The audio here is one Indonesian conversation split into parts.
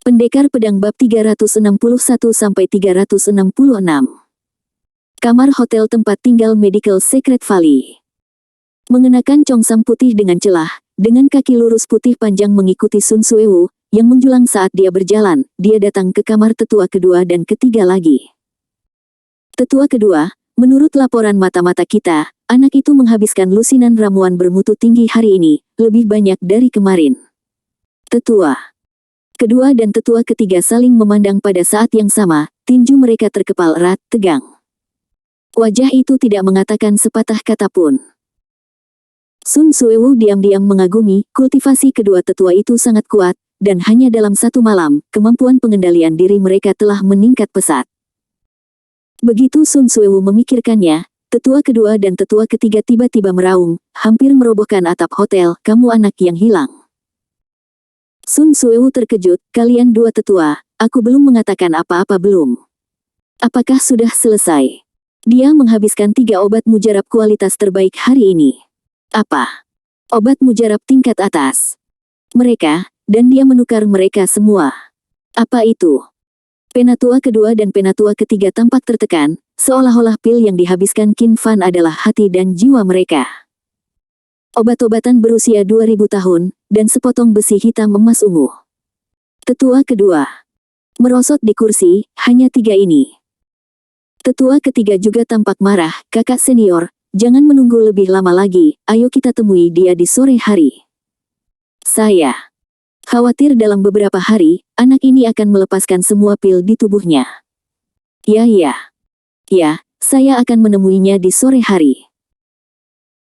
Pendekar Pedang bab 361-366. Kamar hotel tempat tinggal Medical Secret Valley. Mengenakan congsam putih dengan celah, dengan kaki lurus putih panjang mengikuti Sun Suewu, yang menjulang saat dia berjalan, dia datang ke kamar tetua kedua dan ketiga lagi. Tetua kedua, menurut laporan mata-mata kita, anak itu menghabiskan lusinan ramuan bermutu tinggi hari ini, lebih banyak dari kemarin. Tetua kedua dan tetua ketiga saling memandang pada saat yang sama, tinju mereka terkepal erat, tegang. Wajah itu tidak mengatakan sepatah kata pun. Sun Suewu diam-diam mengagumi, kultivasi kedua tetua itu sangat kuat, dan hanya dalam satu malam, kemampuan pengendalian diri mereka telah meningkat pesat. Begitu Sun Suewu memikirkannya, tetua kedua dan tetua ketiga tiba-tiba meraung, hampir merobohkan atap hotel, "Kamu anak yang hilang." Sun Suewu terkejut, "Kalian dua tetua, aku belum mengatakan apa-apa belum. Apakah sudah selesai?" Dia menghabiskan 3 obat mujarab kualitas terbaik hari ini. Apa? Obat mujarab tingkat atas. Mereka, dan dia menukar mereka semua. Apa itu? Penatua kedua dan penatua ketiga tampak tertekan, seolah-olah pil yang dihabiskan Qin Fan adalah hati dan jiwa mereka. Obat-obatan berusia 2000 tahun, dan sepotong besi hitam emas ungu. Tetua kedua merosot di kursi, hanya 3 ini. Tetua ketiga juga tampak marah, "Kakak senior, jangan menunggu lebih lama lagi, ayo kita temui dia di sore hari. Saya khawatir dalam beberapa hari, anak ini akan melepaskan semua pil di tubuhnya." Ya, saya akan menemuinya di sore hari.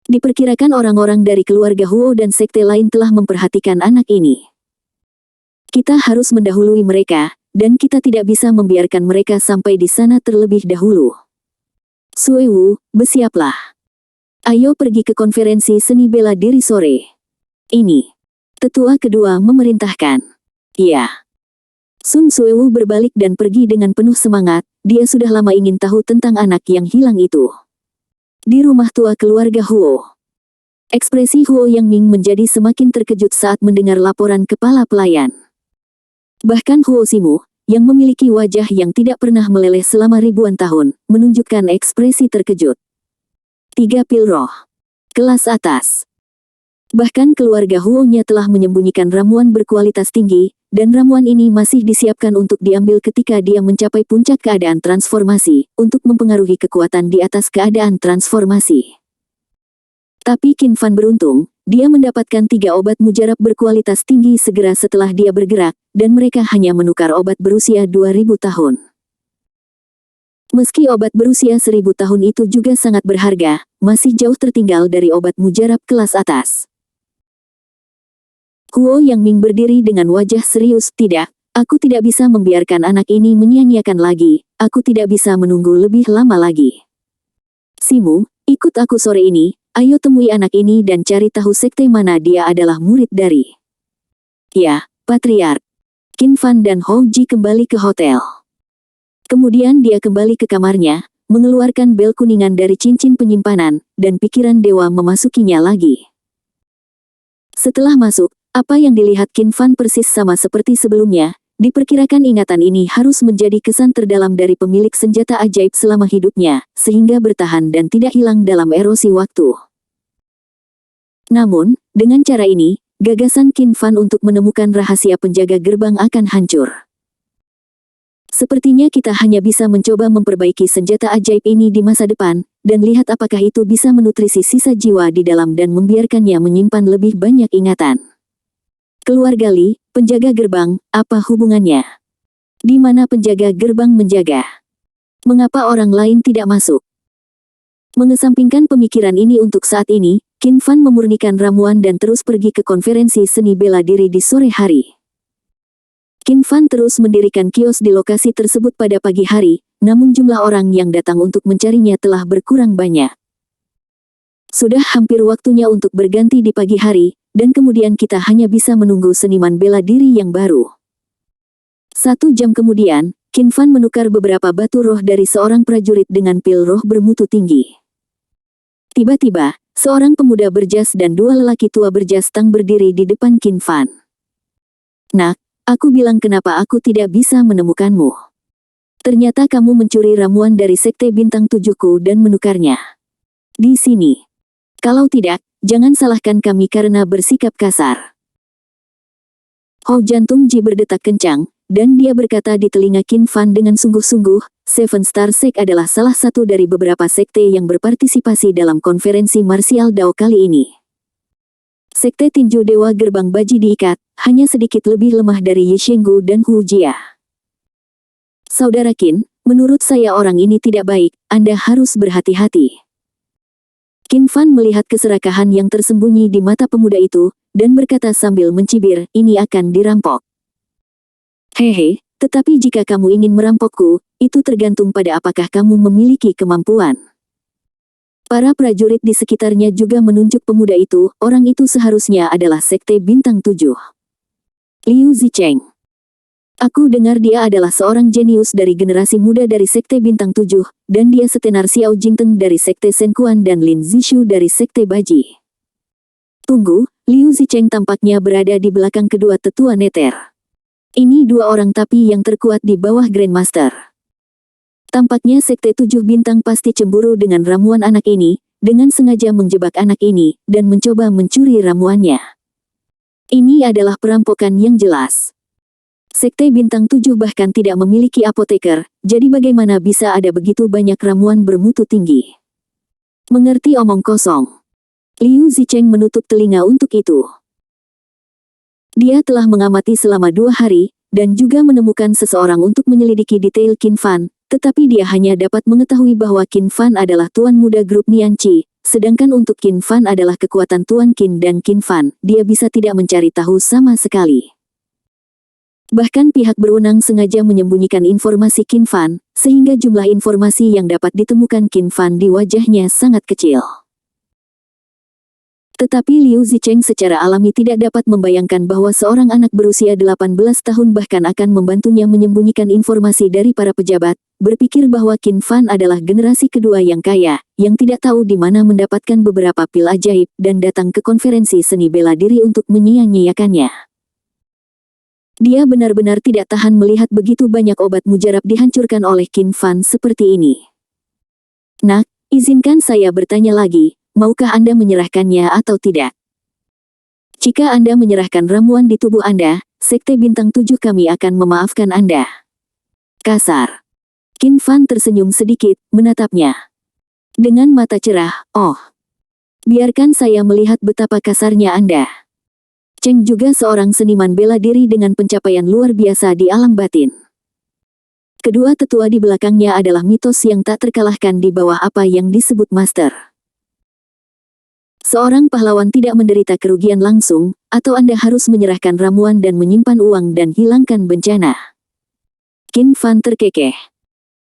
Diperkirakan orang-orang dari keluarga Huo dan sekte lain telah memperhatikan anak ini. Kita harus mendahului mereka, dan kita tidak bisa membiarkan mereka sampai di sana terlebih dahulu. Suewu, bersiaplah. Ayo pergi ke konferensi seni bela diri sore ini. Tetua kedua memerintahkan. Ya. Sun Suewu berbalik dan pergi dengan penuh semangat, dia sudah lama ingin tahu tentang anak yang hilang itu. Di rumah tua keluarga Huo. Ekspresi Huo Yangming menjadi semakin terkejut saat mendengar laporan kepala pelayan. Bahkan Huo Simu, yang memiliki wajah yang tidak pernah meleleh selama ribuan tahun, menunjukkan ekspresi terkejut. 3 pil roh kelas atas. Bahkan keluarga Huo-nya telah menyembunyikan ramuan berkualitas tinggi, dan ramuan ini masih disiapkan untuk diambil ketika dia mencapai puncak keadaan transformasi, untuk mempengaruhi kekuatan di atas keadaan transformasi. Tapi Qin Fan beruntung, dia mendapatkan 3 obat mujarab berkualitas tinggi segera setelah dia bergerak, dan mereka hanya menukar obat berusia 2000 tahun. Meski obat berusia 1000 tahun itu juga sangat berharga, masih jauh tertinggal dari obat mujarab kelas atas. Huo Yangming berdiri dengan wajah serius, "Tidak, aku tidak bisa membiarkan anak ini menyia-nyiakan lagi, aku tidak bisa menunggu lebih lama lagi. Simu, ikut aku sore ini, ayo temui anak ini dan cari tahu sekte mana dia adalah murid dari." Ya, Patriark. Qin Fan dan Hou Ji kembali ke hotel. Kemudian dia kembali ke kamarnya, mengeluarkan bel kuningan dari cincin penyimpanan, dan pikiran dewa memasukinya lagi. Setelah masuk, apa yang dilihat Qin Fan persis sama seperti sebelumnya, diperkirakan ingatan ini harus menjadi kesan terdalam dari pemilik senjata ajaib selama hidupnya, sehingga bertahan dan tidak hilang dalam erosi waktu. Namun, dengan cara ini, gagasan Qin Fan untuk menemukan rahasia penjaga gerbang akan hancur. Sepertinya kita hanya bisa mencoba memperbaiki senjata ajaib ini di masa depan, dan lihat apakah itu bisa menutrisi sisa jiwa di dalam dan membiarkannya menyimpan lebih banyak ingatan. Keluarga Li, penjaga gerbang, apa hubungannya? Di mana penjaga gerbang menjaga? Mengapa orang lain tidak masuk? Mengesampingkan pemikiran ini untuk saat ini, Qin Fan memurnikan ramuan dan terus pergi ke konferensi seni bela diri di sore hari. Qin Fan terus mendirikan kios di lokasi tersebut pada pagi hari, namun jumlah orang yang datang untuk mencarinya telah berkurang banyak. Sudah hampir waktunya untuk berganti di pagi hari, dan kemudian kita hanya bisa menunggu seniman bela diri yang baru. 1 jam kemudian, Qin Fan menukar beberapa batu roh dari seorang prajurit dengan pil roh bermutu tinggi. Tiba-tiba, seorang pemuda berjas dan 2 lelaki tua berjas tang berdiri di depan Qin Fan. "Nak, Aku bilang kenapa aku tidak bisa menemukanmu. Ternyata kamu mencuri ramuan dari Sekte Bintang Tujuhku dan menukarnya di sini. Kalau tidak, jangan salahkan kami karena bersikap kasar. Jantung Ji berdetak kencang, dan dia berkata di telinga Qin Fan dengan sungguh-sungguh, Seven Star Sect adalah salah satu dari beberapa sekte yang berpartisipasi dalam konferensi marsial Dao kali ini. Sekte Tinju Dewa Gerbang Baji diikat, hanya sedikit lebih lemah dari Ye Shenggu dan Hu Jia. Saudara Qin, menurut saya orang ini tidak baik, Anda harus berhati-hati. Qin Fan melihat keserakahan yang tersembunyi di mata pemuda itu, dan berkata sambil mencibir, ini akan dirampok. Hehe, tetapi jika kamu ingin merampokku, itu tergantung pada apakah kamu memiliki kemampuan. Para prajurit di sekitarnya juga menunjuk pemuda itu, orang itu seharusnya adalah Sekte Bintang 7. Liu Zicheng. Aku dengar dia adalah seorang jenius dari generasi muda dari Sekte Bintang 7, dan dia setenar Xiao Jingteng dari Sekte Senkuan dan Lin Zishu dari Sekte Baji. Tunggu, Liu Zicheng tampaknya berada di belakang kedua tetua neter. Ini dua orang tapi yang terkuat di bawah Grandmaster. Tampaknya Sekte 7 Bintang pasti cemburu dengan ramuan anak ini, dengan sengaja menjebak anak ini, dan mencoba mencuri ramuannya. Ini adalah perampokan yang jelas. Sekte Bintang 7 bahkan tidak memiliki apoteker, jadi bagaimana bisa ada begitu banyak ramuan bermutu tinggi? Mengerti omong kosong. Liu Zicheng menutup telinga untuk itu. Dia telah mengamati selama 2 hari, dan juga menemukan seseorang untuk menyelidiki detail Qin Fan, tetapi dia hanya dapat mengetahui bahwa Qin Fan adalah tuan muda grup Nian Qi, sedangkan untuk Qin Fan adalah kekuatan Tuan Qin dan Qin Fan, dia bisa tidak mencari tahu sama sekali. Bahkan pihak berwenang sengaja menyembunyikan informasi Qin Fan, sehingga jumlah informasi yang dapat ditemukan Qin Fan di wajahnya sangat kecil. Tetapi Liu Zicheng secara alami tidak dapat membayangkan bahwa seorang anak berusia 18 tahun bahkan akan membantunya menyembunyikan informasi dari para pejabat, berpikir bahwa Qin Fan adalah generasi kedua yang kaya, yang tidak tahu di mana mendapatkan beberapa pil ajaib, dan datang ke konferensi seni bela diri untuk menyia-nyiakannya. Dia benar-benar tidak tahan melihat begitu banyak obat mujarab dihancurkan oleh Qin Fan seperti ini. Nak, izinkan saya bertanya lagi. Maukah Anda menyerahkannya atau tidak? Jika Anda menyerahkan ramuan di tubuh Anda, Sekte Bintang 7 kami akan memaafkan Anda. Kasar. Qin Fan tersenyum sedikit, menatapnya. Dengan mata cerah, oh. Biarkan saya melihat betapa kasarnya Anda. Cheng juga seorang seniman bela diri dengan pencapaian luar biasa di alam batin. Kedua tetua di belakangnya adalah mitos yang tak terkalahkan di bawah apa yang disebut master. Seorang pahlawan tidak menderita kerugian langsung, atau Anda harus menyerahkan ramuan dan menyimpan uang dan hilangkan bencana. Qin Fan terkekeh.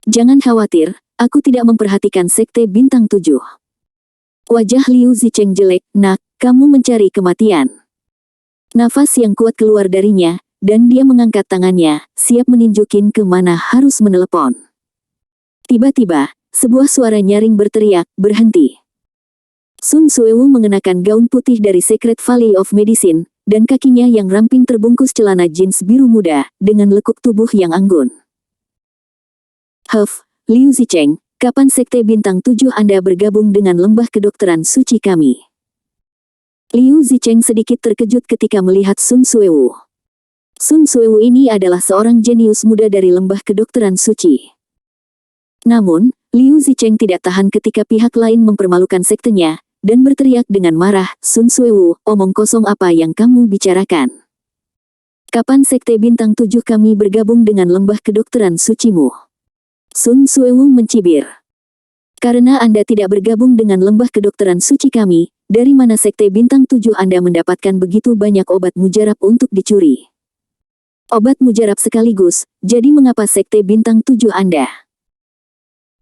Jangan khawatir, aku tidak memperhatikan Sekte Bintang 7. Wajah Liu Zicheng jelek, nak, kamu mencari kematian. Nafas yang kuat keluar darinya, dan dia mengangkat tangannya, siap meninjukin ke mana harus menelepon. Tiba-tiba, sebuah suara nyaring berteriak, berhenti. Sun Suewu mengenakan gaun putih dari Secret Valley of Medicine, dan kakinya yang ramping terbungkus celana jeans biru muda, dengan lekuk tubuh yang anggun. Liu Zicheng, kapan Sekte Bintang 7 Anda bergabung dengan lembah kedokteran suci kami? Liu Zicheng sedikit terkejut ketika melihat Sun Suewu. Sun Suewu ini adalah seorang jenius muda dari lembah kedokteran suci. Namun, Liu Zicheng tidak tahan ketika pihak lain mempermalukan sektenya, dan berteriak dengan marah, Sun Suewu, omong kosong apa yang kamu bicarakan? Kapan Sekte Bintang 7 kami bergabung dengan lembah kedokteran sucimu? Sun Suewu mencibir. Karena Anda tidak bergabung dengan lembah kedokteran suci kami, dari mana Sekte Bintang 7 Anda mendapatkan begitu banyak obat mujarab untuk dicuri? Obat mujarab sekaligus, jadi mengapa Sekte Bintang 7 Anda?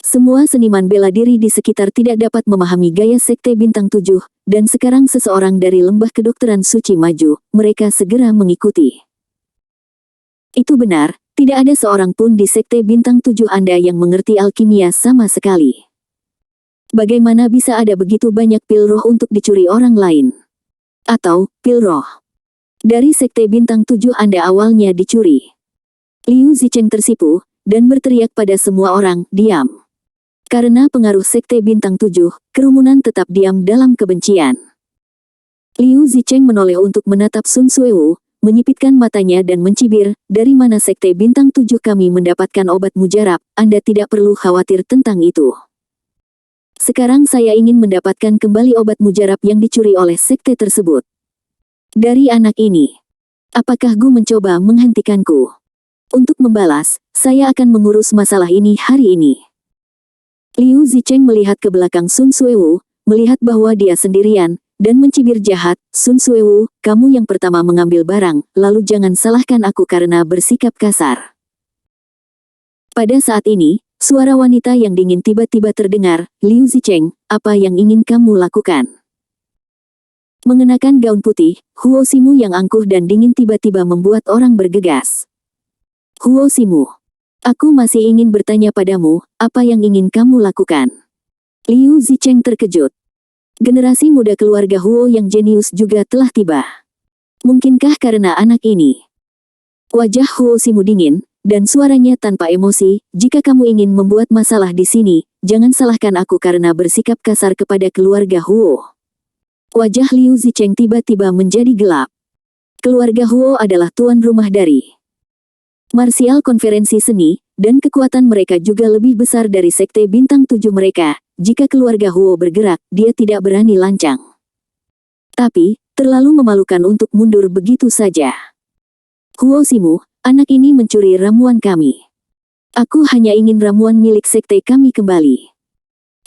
Semua seniman bela diri di sekitar tidak dapat memahami gaya Sekte Bintang 7, dan sekarang seseorang dari lembah kedokteran suci maju, mereka segera mengikuti. Itu benar, tidak ada seorang pun di Sekte Bintang 7 Anda yang mengerti alkimia sama sekali. Bagaimana bisa ada begitu banyak pil roh untuk dicuri orang lain? Atau, pil roh? Dari Sekte Bintang 7 Anda awalnya dicuri. Liu Zicheng tersipu, dan berteriak pada semua orang, diam. Karena pengaruh Sekte Bintang 7, kerumunan tetap diam dalam kebencian. Liu Zicheng menoleh untuk menatap Sun Suewu, menyipitkan matanya dan mencibir, dari mana Sekte Bintang 7 kami mendapatkan obat mujarab, Anda tidak perlu khawatir tentang itu. Sekarang saya ingin mendapatkan kembali obat mujarab yang dicuri oleh sekte tersebut. Dari anak ini. Apakah Gu mencoba menghentikanku? Untuk membalas, saya akan mengurus masalah ini hari ini. Liu Zicheng melihat ke belakang Sun Suewu, melihat bahwa dia sendirian, dan mencibir jahat, Sun Suewu, kamu yang pertama mengambil barang, lalu jangan salahkan aku karena bersikap kasar. Pada saat ini, suara wanita yang dingin tiba-tiba terdengar, Liu Zicheng, apa yang ingin kamu lakukan? Mengenakan gaun putih, Huo Simu yang angkuh dan dingin tiba-tiba membuat orang bergegas. Huo Simu, aku masih ingin bertanya padamu, apa yang ingin kamu lakukan? Liu Zicheng terkejut. Generasi muda keluarga Huo yang jenius juga telah tiba. Mungkinkah karena anak ini? Wajah Huo Simu dingin, dan suaranya tanpa emosi, jika kamu ingin membuat masalah di sini, jangan salahkan aku karena bersikap kasar kepada keluarga Huo. Wajah Liu Zicheng tiba-tiba menjadi gelap. Keluarga Huo adalah tuan rumah dari marsial konferensi seni, dan kekuatan mereka juga lebih besar dari Sekte Bintang 7 mereka. Jika keluarga Huo bergerak, dia tidak berani lancang. Tapi, terlalu memalukan untuk mundur begitu saja. Huo Simu, anak ini mencuri ramuan kami. Aku hanya ingin ramuan milik sekte kami kembali.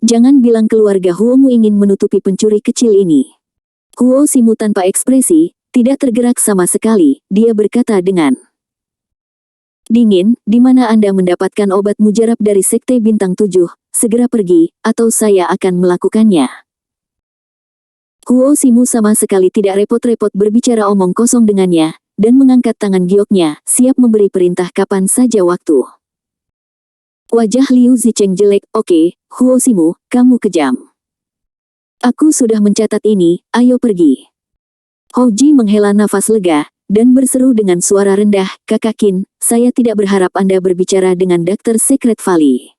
Jangan bilang keluarga Huomu ingin menutupi pencuri kecil ini. Huo Simu tanpa ekspresi, tidak tergerak sama sekali, dia berkata dengan dingin, di mana Anda mendapatkan obat mujarab dari Sekte Bintang 7, segera pergi, atau saya akan melakukannya. Huo Simu sama sekali tidak repot-repot berbicara omong kosong dengannya, dan mengangkat tangan gioknya, siap memberi perintah kapan saja waktu. Wajah Liu Zicheng jelek, oke, Huo Simu, kamu kejam. Aku sudah mencatat ini, ayo pergi. Houji menghela nafas lega, dan berseru dengan suara rendah, Kakak Qin, saya tidak berharap Anda berbicara dengan Dr. Secret Valley.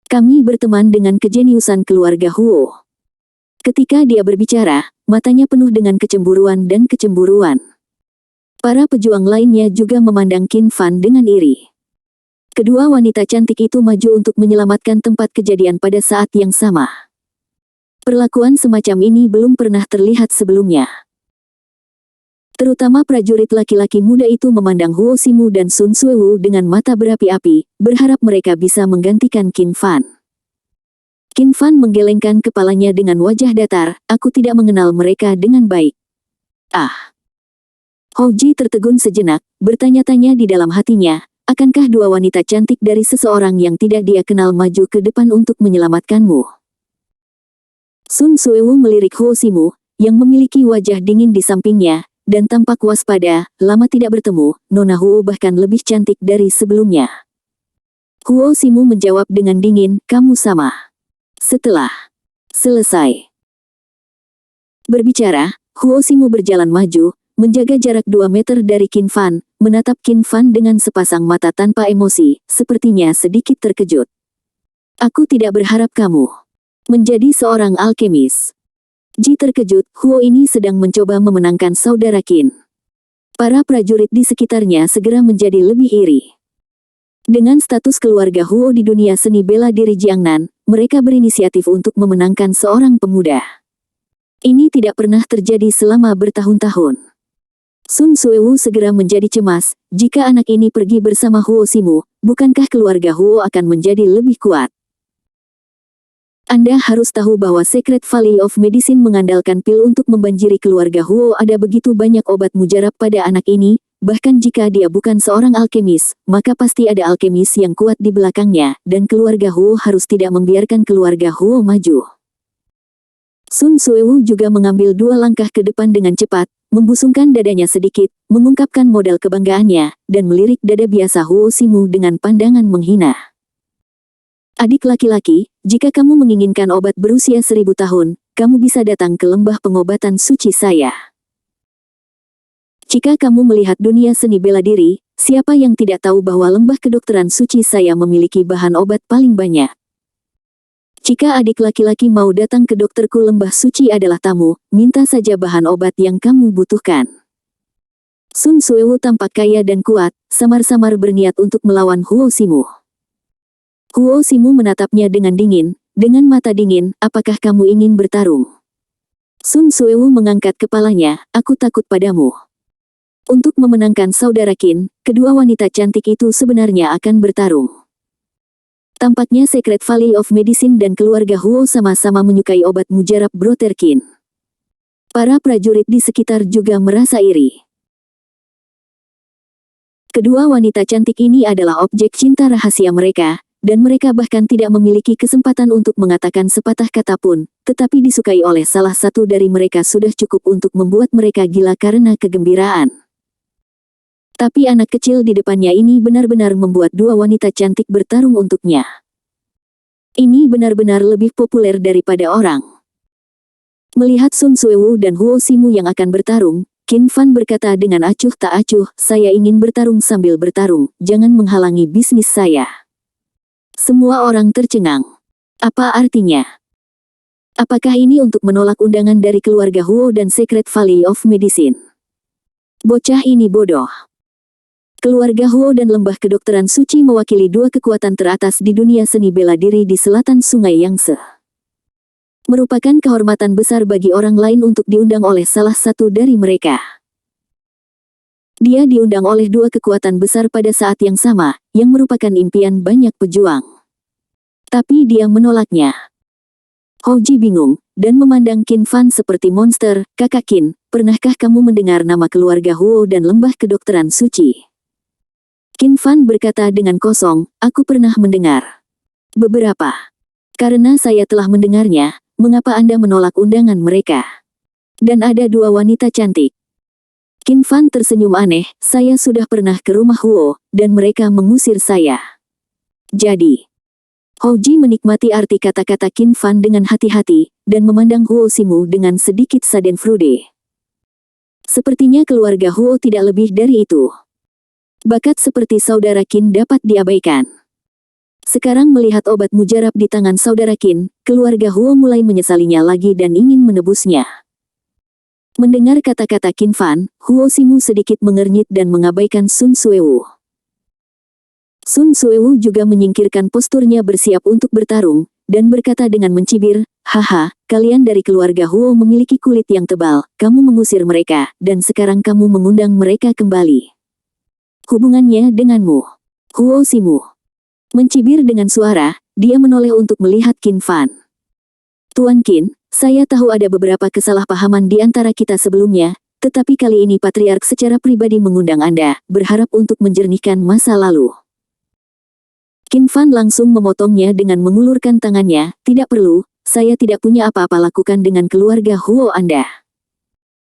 Kami berteman dengan kejeniusan keluarga Huo. Ketika dia berbicara, matanya penuh dengan kecemburuan dan kecemburuan. Para pejuang lainnya juga memandang Qin Fan dengan iri. Kedua wanita cantik itu maju untuk menyelamatkan tempat kejadian pada saat yang sama. Perlakuan semacam ini belum pernah terlihat sebelumnya. Terutama prajurit laki-laki muda itu memandang Huo Simu dan Sun Suewu dengan mata berapi-api, berharap mereka bisa menggantikan Qin Fan. Qin Fan menggelengkan kepalanya dengan wajah datar, aku tidak mengenal mereka dengan baik. Ah. Houji tertegun sejenak, bertanya-tanya di dalam hatinya, akankah dua wanita cantik dari seseorang yang tidak dia kenal maju ke depan untuk menyelamatkanmu? Sun Suewu melirik Huo Simu, yang memiliki wajah dingin di sampingnya, dan tampak waspada, lama tidak bertemu, Nona Huo bahkan lebih cantik dari sebelumnya. Huo Simu menjawab dengan dingin, kamu sama. Setelah selesai berbicara, Huo Simu berjalan maju, menjaga jarak 2 meter dari Qin Fan, menatap Qin Fan dengan sepasang mata tanpa emosi, sepertinya sedikit terkejut. Aku tidak berharap kamu menjadi seorang alkemis. Ji terkejut, Huo ini sedang mencoba memenangkan saudara Qin. Para prajurit di sekitarnya segera menjadi lebih iri. Dengan status keluarga Huo di dunia seni bela diri Jiangnan, mereka berinisiatif untuk memenangkan seorang pemuda. Ini tidak pernah terjadi selama bertahun-tahun. Sun Suewu segera menjadi cemas, jika anak ini pergi bersama Huo Simu, bukankah keluarga Huo akan menjadi lebih kuat? Anda harus tahu bahwa Secret Valley of Medicine mengandalkan pil untuk membanjiri keluarga Huo. Ada begitu banyak obat mujarab pada anak ini, bahkan jika dia bukan seorang alkemis, maka pasti ada alkemis yang kuat di belakangnya, dan keluarga Huo harus tidak membiarkan keluarga Huo maju. Sun Suewu juga mengambil 2 langkah ke depan dengan cepat, membusungkan dadanya sedikit, mengungkapkan modal kebanggaannya, dan melirik dada biasa Huo Simu dengan pandangan menghina. Adik laki-laki, jika kamu menginginkan obat berusia 1000 tahun, kamu bisa datang ke lembah pengobatan suci saya. Jika kamu melihat dunia seni bela diri, siapa yang tidak tahu bahwa lembah kedokteran suci saya memiliki bahan obat paling banyak? Jika adik laki-laki mau datang ke dokterku, lembah suci adalah tamu, minta saja bahan obat yang kamu butuhkan. Sun Suewu tampak kaya dan kuat, samar-samar berniat untuk melawan Huo Simu. Huo Simu menatapnya dengan dingin, dengan mata dingin, apakah kamu ingin bertarung? Sun Suewu mengangkat kepalanya, aku takut padamu. Untuk memenangkan saudara Qin, kedua wanita cantik itu sebenarnya akan bertarung. Tampaknya Secret Valley of Medicine dan keluarga Huo sama-sama menyukai obat mujarab Brother Qin. Para prajurit di sekitar juga merasa iri. Kedua wanita cantik ini adalah objek cinta rahasia mereka, dan mereka bahkan tidak memiliki kesempatan untuk mengatakan sepatah kata pun, tetapi disukai oleh salah satu dari mereka sudah cukup untuk membuat mereka gila karena kegembiraan. Tapi anak kecil di depannya ini benar-benar membuat dua wanita cantik bertarung untuknya. Ini benar-benar lebih populer daripada orang. Melihat Sun Suewu dan Huo Simu yang akan bertarung, Qin Fan berkata dengan acuh tak acuh, saya ingin bertarung sambil bertarung, jangan menghalangi bisnis saya. Semua orang tercengang. Apa artinya? Apakah ini untuk menolak undangan dari keluarga Huo dan Secret Valley of Medicine? Bocah ini bodoh. Keluarga Huo dan lembah kedokteran suci mewakili dua kekuatan teratas di dunia seni bela diri di selatan Sungai Yangtze. Merupakan kehormatan besar bagi orang lain untuk diundang oleh salah satu dari mereka. Dia diundang oleh dua kekuatan besar pada saat yang sama, yang merupakan impian banyak pejuang. Tapi dia menolaknya. Houji bingung, dan memandang Qin Fan seperti monster. Kakak Qin, pernahkah kamu mendengar nama keluarga Huo dan lembah kedokteran suci? Qin Fan berkata dengan kosong, aku pernah mendengar. Beberapa. Karena saya telah mendengarnya, mengapa Anda menolak undangan mereka? Dan ada dua wanita cantik. Qin Fan tersenyum aneh, saya sudah pernah ke rumah Huo, dan mereka mengusir saya. Jadi, Houji menikmati arti kata-kata Qin Fan dengan hati-hati, dan memandang Huo Simu dengan sedikit schadenfreude. Sepertinya keluarga Huo tidak lebih dari itu. Bakat seperti saudara Qin dapat diabaikan. Sekarang melihat obat mujarab di tangan saudara Qin, keluarga Huo mulai menyesalinya lagi dan ingin menebusnya. Mendengar kata-kata Qin Fan, Huo Simu sedikit mengernyit dan mengabaikan Sun Suewu. Sun Suewu juga menyingkirkan posturnya bersiap untuk bertarung, dan berkata dengan mencibir, haha, kalian dari keluarga Huo memiliki kulit yang tebal, kamu mengusir mereka, dan sekarang kamu mengundang mereka kembali. Hubungannya denganmu. Huo Simu mencibir dengan suara, dia menoleh untuk melihat Qin Fan. Tuan Qin, saya tahu ada beberapa kesalahpahaman di antara kita sebelumnya, tetapi kali ini Patriark secara pribadi mengundang Anda, berharap untuk menjernihkan masa lalu. Qin Fan langsung memotongnya dengan mengulurkan tangannya, tidak perlu, saya tidak punya apa-apa lakukan dengan keluarga Huo Anda.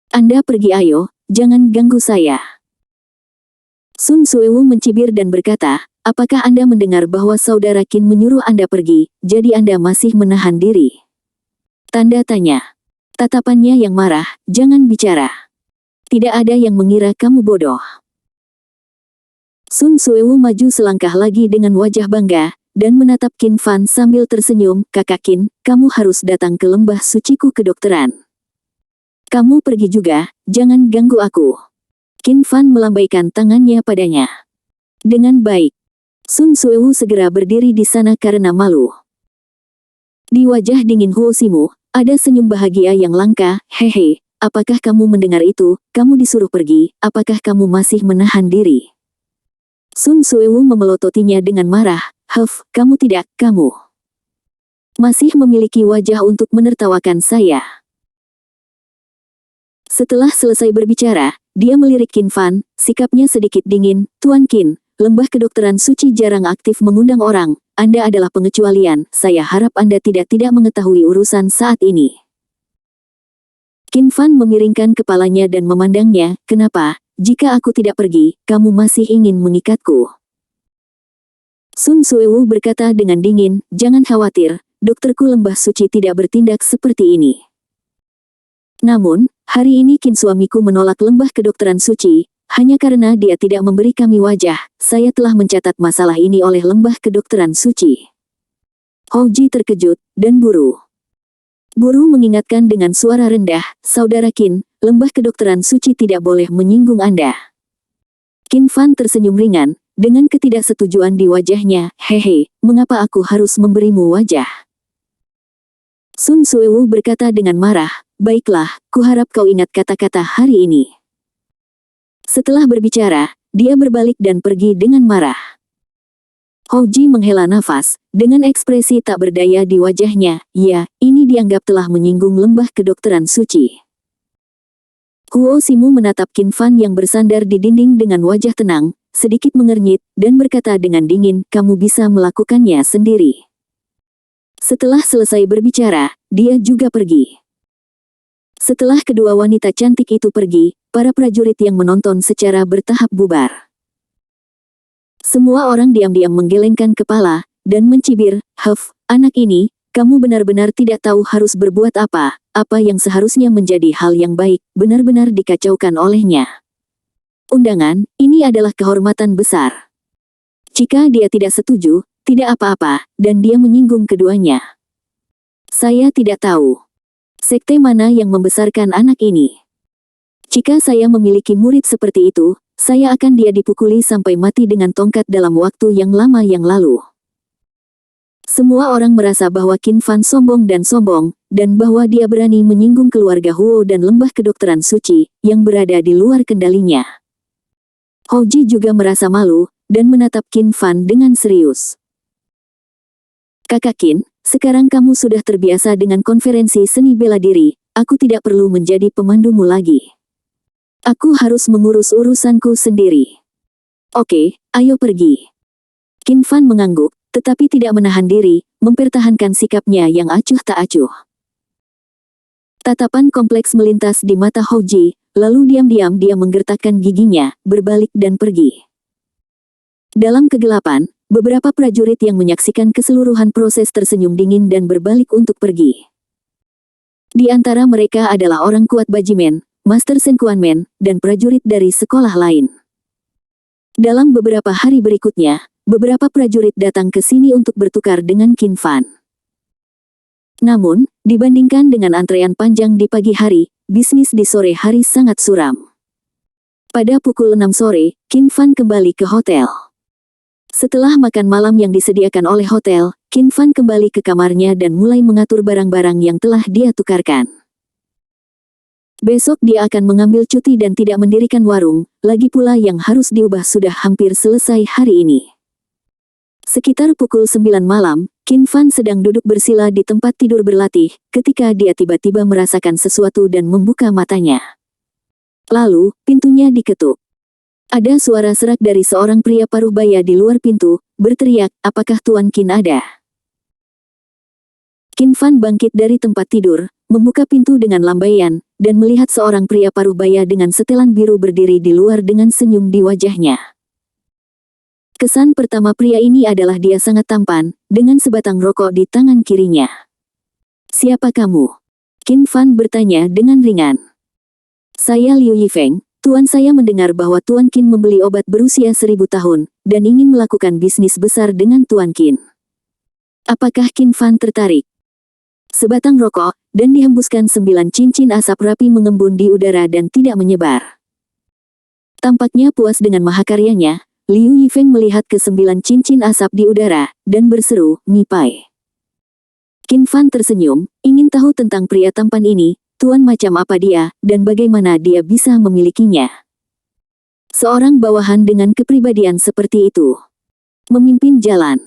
Anda pergi ayo, jangan ganggu saya. Sun Suewu mencibir dan berkata, apakah Anda mendengar bahwa saudara Qin menyuruh Anda pergi, jadi Anda masih menahan diri? Tanda tanya. Tatapannya yang marah, jangan bicara. Tidak ada yang mengira kamu bodoh. Sun Suewu maju selangkah lagi dengan wajah bangga, dan menatap Qin Fan sambil tersenyum, kakak Qin, kamu harus datang ke lembah suciku kedokteran. Kamu pergi juga, jangan ganggu aku. Qin Fan melambaikan tangannya padanya. Dengan baik. Sun Suewu segera berdiri di sana karena malu. Di wajah dingin Huo Simu, ada senyum bahagia yang langka, hehe, apakah kamu mendengar itu, kamu disuruh pergi, apakah kamu masih menahan diri? Sun Suewu memelototinya dengan marah, kamu tidak, kamu masih memiliki wajah untuk menertawakan saya. Setelah selesai berbicara, dia melirik Qin Fan, sikapnya sedikit dingin, Tuan Qin, lembah kedokteran suci jarang aktif mengundang orang, Anda adalah pengecualian, saya harap Anda tidak mengetahui urusan saat ini. Qin Fan memiringkan kepalanya dan memandangnya, kenapa, jika aku tidak pergi, kamu masih ingin mengikatku? Sun Suewu berkata dengan dingin, jangan khawatir, dokterku lembah suci tidak bertindak seperti ini. Namun, hari ini Qin suamiku menolak lembah kedokteran suci, hanya karena dia tidak memberi kami wajah. Saya telah mencatat masalah ini oleh lembah kedokteran suci. Houji terkejut, dan buru mengingatkan dengan suara rendah, Saudara Qin, lembah kedokteran suci tidak boleh menyinggung Anda. Qin Fan tersenyum ringan, dengan ketidaksetujuan di wajahnya, hehe, mengapa aku harus memberimu wajah? Sun Suewu berkata dengan marah, baiklah, kuharap kau ingat kata-kata hari ini. Setelah berbicara, dia berbalik dan pergi dengan marah. Houji menghela nafas, dengan ekspresi tak berdaya di wajahnya, ya, ini dianggap telah menyinggung lembah kedokteran suci. Huo Simu menatap Qin Fan yang bersandar di dinding dengan wajah tenang, sedikit mengernyit, dan berkata dengan dingin, kamu bisa melakukannya sendiri. Setelah selesai berbicara, dia juga pergi. Setelah kedua wanita cantik itu pergi, para prajurit yang menonton secara bertahap bubar. Semua orang diam-diam menggelengkan kepala, dan mencibir, Huff, anak ini, kamu benar-benar tidak tahu harus berbuat apa yang seharusnya menjadi hal yang baik, benar-benar dikacaukan olehnya. Undangan, ini adalah kehormatan besar. Jika dia tidak setuju, tidak apa-apa, dan dia menyinggung keduanya. Saya tidak tahu. Sekte mana yang membesarkan anak ini? Jika saya memiliki murid seperti itu, saya akan dia dipukuli sampai mati dengan tongkat dalam waktu yang lama yang lalu. Semua orang merasa bahwa Qin Fan sombong, dan bahwa dia berani menyinggung keluarga Huo dan lembah kedokteran suci, yang berada di luar kendalinya. Houji juga merasa malu, dan menatap Qin Fan dengan serius. Kakak Qin, sekarang kamu sudah terbiasa dengan konferensi seni bela diri, aku tidak perlu menjadi pemandumu lagi. Aku harus mengurus urusanku sendiri. Oke, ayo pergi. Qin Fan mengangguk, tetapi tidak menahan diri, mempertahankan sikapnya yang acuh tak acuh. Tatapan kompleks melintas di mata Houji, lalu diam-diam dia menggertakkan giginya, berbalik dan pergi. Dalam kegelapan, beberapa prajurit yang menyaksikan keseluruhan proses tersenyum dingin dan berbalik untuk pergi. Di antara mereka adalah orang kuat Bajimen, Master Senkuanmen, dan prajurit dari sekolah lain. Dalam beberapa hari berikutnya, beberapa prajurit datang ke sini untuk bertukar dengan Qin Fan. Namun, dibandingkan dengan antrean panjang di pagi hari, bisnis di sore hari sangat suram. Pada pukul 6 sore, Qin Fan kembali ke hotel. Setelah makan malam yang disediakan oleh hotel, Qin Fan kembali ke kamarnya dan mulai mengatur barang-barang yang telah dia tukarkan. Besok dia akan mengambil cuti dan tidak mendirikan warung, lagi pula yang harus diubah sudah hampir selesai hari ini. Sekitar pukul 9 malam, Qin Fan sedang duduk bersila di tempat tidur berlatih, ketika dia tiba-tiba merasakan sesuatu dan membuka matanya. Lalu, pintunya diketuk. Ada suara serak dari seorang pria paruh baya di luar pintu, berteriak, apakah Tuan Qin ada? Qin Fan bangkit dari tempat tidur, membuka pintu dengan lambaian, dan melihat seorang pria paruh baya dengan setelan biru berdiri di luar dengan senyum di wajahnya. Kesan pertama pria ini adalah dia sangat tampan, dengan sebatang rokok di tangan kirinya. Siapa kamu? Qin Fan bertanya dengan ringan. Saya Liu Yifeng, Tuan saya mendengar bahwa Tuan Qin membeli obat berusia 1000 tahun, dan ingin melakukan bisnis besar dengan Tuan Qin. Apakah Qin Fan tertarik? Sebatang rokok, dan dihembuskan 9 cincin asap rapi mengembun di udara dan tidak menyebar. Tampaknya puas dengan mahakaryanya, Liu Yifeng melihat ke 9 cincin asap di udara, dan berseru, Nipai. Qin Fan tersenyum, ingin tahu tentang pria tampan ini, Tuan macam apa dia, dan bagaimana dia bisa memilikinya. Seorang bawahan dengan kepribadian seperti itu. Memimpin jalan.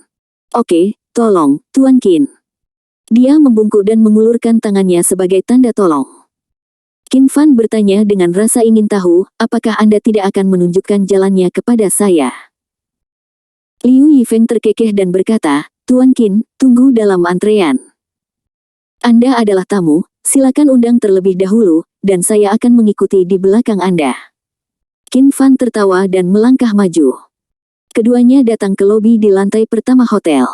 Oke, tolong, Tuan Qin. Dia membungkuk dan mengulurkan tangannya sebagai tanda tolong. Qin Fan bertanya dengan rasa ingin tahu, apakah Anda tidak akan menunjukkan jalannya kepada saya? Liu Yifeng terkekeh dan berkata, Tuan Qin, tunggu dalam antrean. Anda adalah tamu, silakan undang terlebih dahulu, dan saya akan mengikuti di belakang Anda. Qin Fan tertawa dan melangkah maju. Keduanya datang ke lobi di lantai pertama hotel.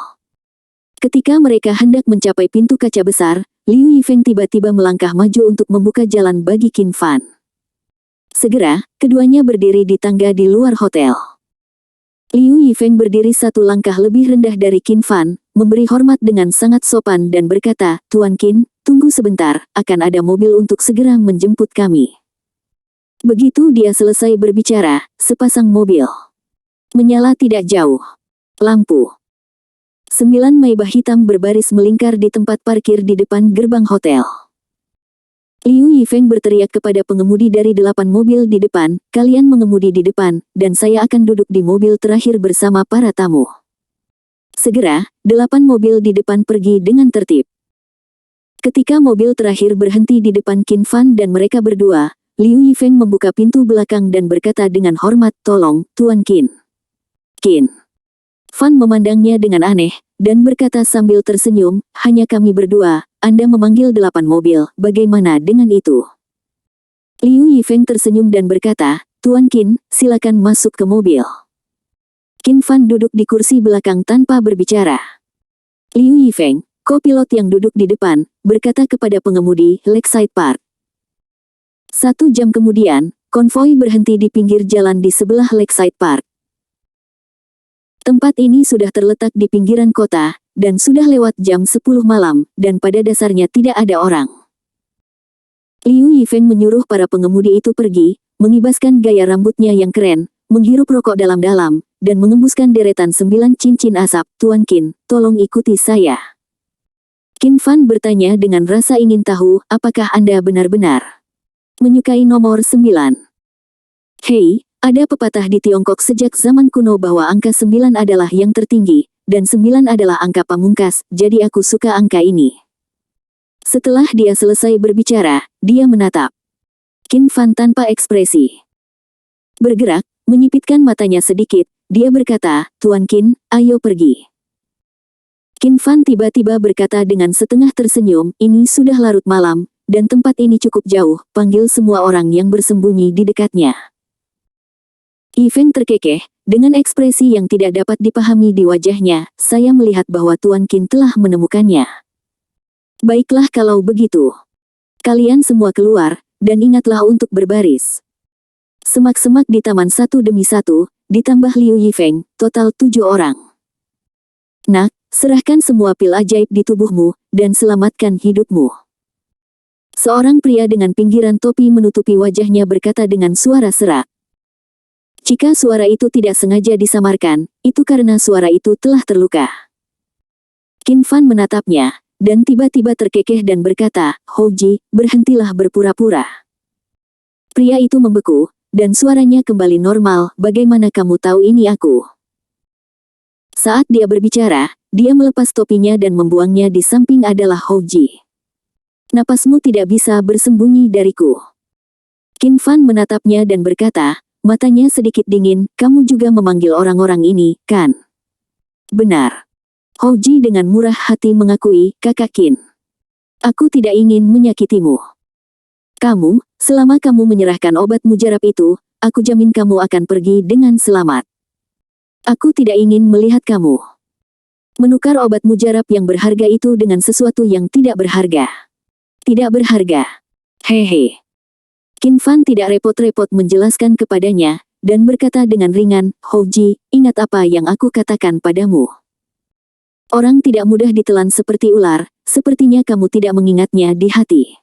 Ketika mereka hendak mencapai pintu kaca besar, Liu Yifeng tiba-tiba melangkah maju untuk membuka jalan bagi Qin Fan. Segera, keduanya berdiri di tangga di luar hotel. Liu Yifeng berdiri satu langkah lebih rendah dari Qin Fan, memberi hormat dengan sangat sopan dan berkata, "Tuan Qin, tunggu sebentar, akan ada mobil untuk segera menjemput kami." Begitu dia selesai berbicara, sepasang mobil menyala tidak jauh. Lampu 9 Maybach hitam berbaris melingkar di tempat parkir di depan gerbang hotel. Liu Yifeng berteriak kepada pengemudi dari 8 mobil di depan, "Kalian mengemudi di depan, dan saya akan duduk di mobil terakhir bersama para tamu." Segera, 8 mobil di depan pergi dengan tertib. Ketika mobil terakhir berhenti di depan Qin Fan dan mereka berdua, Liu Yifeng membuka pintu belakang dan berkata dengan hormat, "Tolong, Tuan Qin." Qin Fan memandangnya dengan aneh, dan berkata sambil tersenyum, "Hanya kami berdua, Anda memanggil 8 mobil, bagaimana dengan itu?" Liu Yifeng tersenyum dan berkata, "Tuan Qin, silakan masuk ke mobil." Qin Fan duduk di kursi belakang tanpa berbicara. Liu Yifeng, kopilot yang duduk di depan, berkata kepada pengemudi, "Lakeside Park." 1 jam kemudian, konvoi berhenti di pinggir jalan di sebelah Lakeside Park. Tempat ini sudah terletak di pinggiran kota, dan sudah lewat jam 10 malam, dan pada dasarnya tidak ada orang. Liu Yifeng menyuruh para pengemudi itu pergi, mengibaskan gaya rambutnya yang keren, menghirup rokok dalam-dalam, dan mengembuskan deretan 9 cincin asap. "Tuan Qin, tolong ikuti saya." Qin Fan bertanya dengan rasa ingin tahu, "Apakah Anda benar-benar menyukai nomor 9? Hei, ada pepatah di Tiongkok sejak zaman kuno bahwa angka 9 adalah yang tertinggi, dan 9 adalah angka pamungkas, jadi aku suka angka ini." Setelah dia selesai berbicara, dia menatap Qin Fan tanpa ekspresi. Bergerak, menyipitkan matanya sedikit, dia berkata, "Tuan Qin, ayo pergi." Qin Fan tiba-tiba berkata dengan setengah tersenyum, "Ini sudah larut malam, dan tempat ini cukup jauh, panggil semua orang yang bersembunyi di dekatnya." Yifeng terkekeh, dengan ekspresi yang tidak dapat dipahami di wajahnya, "Saya melihat bahwa Tuan Qin telah menemukannya." "Baiklah kalau begitu. Kalian semua keluar, dan ingatlah untuk berbaris." Semak-semak di taman satu demi satu, ditambah Liu Yifeng, total 7 orang. "Nak, serahkan semua pil ajaib di tubuhmu, dan selamatkan hidupmu." Seorang pria dengan pinggiran topi menutupi wajahnya berkata dengan suara serak. Jika suara itu tidak sengaja disamarkan, itu karena suara itu telah terluka. Qin Fan menatapnya, dan tiba-tiba terkekeh dan berkata, "Houji, berhentilah berpura-pura." Pria itu membeku, dan suaranya kembali normal, "Bagaimana kamu tahu ini aku?" Saat dia berbicara, dia melepas topinya dan membuangnya di samping adalah Houji. "Napasmu tidak bisa bersembunyi dariku." Qin Fan menatapnya dan berkata, matanya sedikit dingin, "Kamu juga memanggil orang-orang ini, kan?" "Benar." Houji dengan murah hati mengakui, "Kakak Qin. Aku tidak ingin menyakitimu. Selama kamu menyerahkan obat mujarab itu, aku jamin kamu akan pergi dengan selamat. Aku tidak ingin melihat kamu menukar obat mujarab yang berharga itu dengan sesuatu yang tidak berharga." "Tidak berharga. Hehe." Qin Fan tidak repot-repot menjelaskan kepadanya, dan berkata dengan ringan, "Houji, ingat apa yang aku katakan padamu. Orang tidak mudah ditelan seperti ular, sepertinya kamu tidak mengingatnya di hati."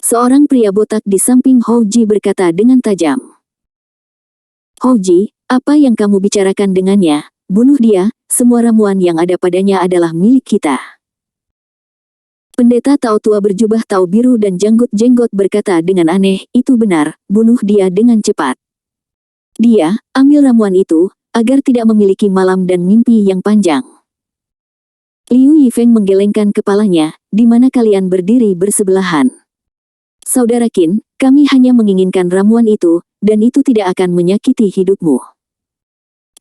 Seorang pria botak di samping Houji berkata dengan tajam, "Houji, apa yang kamu bicarakan dengannya? Bunuh dia, semua ramuan yang ada padanya adalah milik kita." Pendeta Tao tua berjubah Tao biru dan janggut-jenggot berkata dengan aneh, "Itu benar, bunuh dia dengan cepat. Dia, ambil ramuan itu, agar tidak memiliki malam dan mimpi yang panjang." Liu Yifeng menggelengkan kepalanya, "Di mana kalian berdiri bersebelahan?" "Saudara Qin, kami hanya menginginkan ramuan itu, dan itu tidak akan menyakiti hidupmu.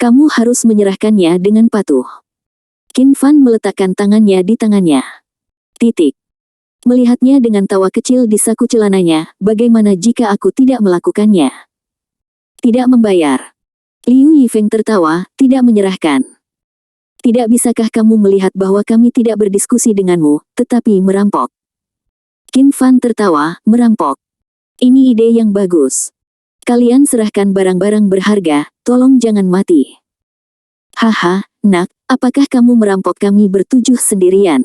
Kamu harus menyerahkannya dengan patuh." Qin Fan meletakkan tangannya di tangannya. Melihatnya dengan tawa kecil di saku celananya, "Bagaimana jika aku tidak melakukannya? Tidak membayar?" Liu Yifeng tertawa, "Tidak menyerahkan. Tidak bisakah kamu melihat bahwa kami tidak berdiskusi denganmu, tetapi merampok? Qin Fan tertawa, merampok. Ini ide yang bagus. Kalian serahkan barang-barang berharga, tolong jangan mati. Haha, nak, apakah kamu merampok kami bertujuh sendirian?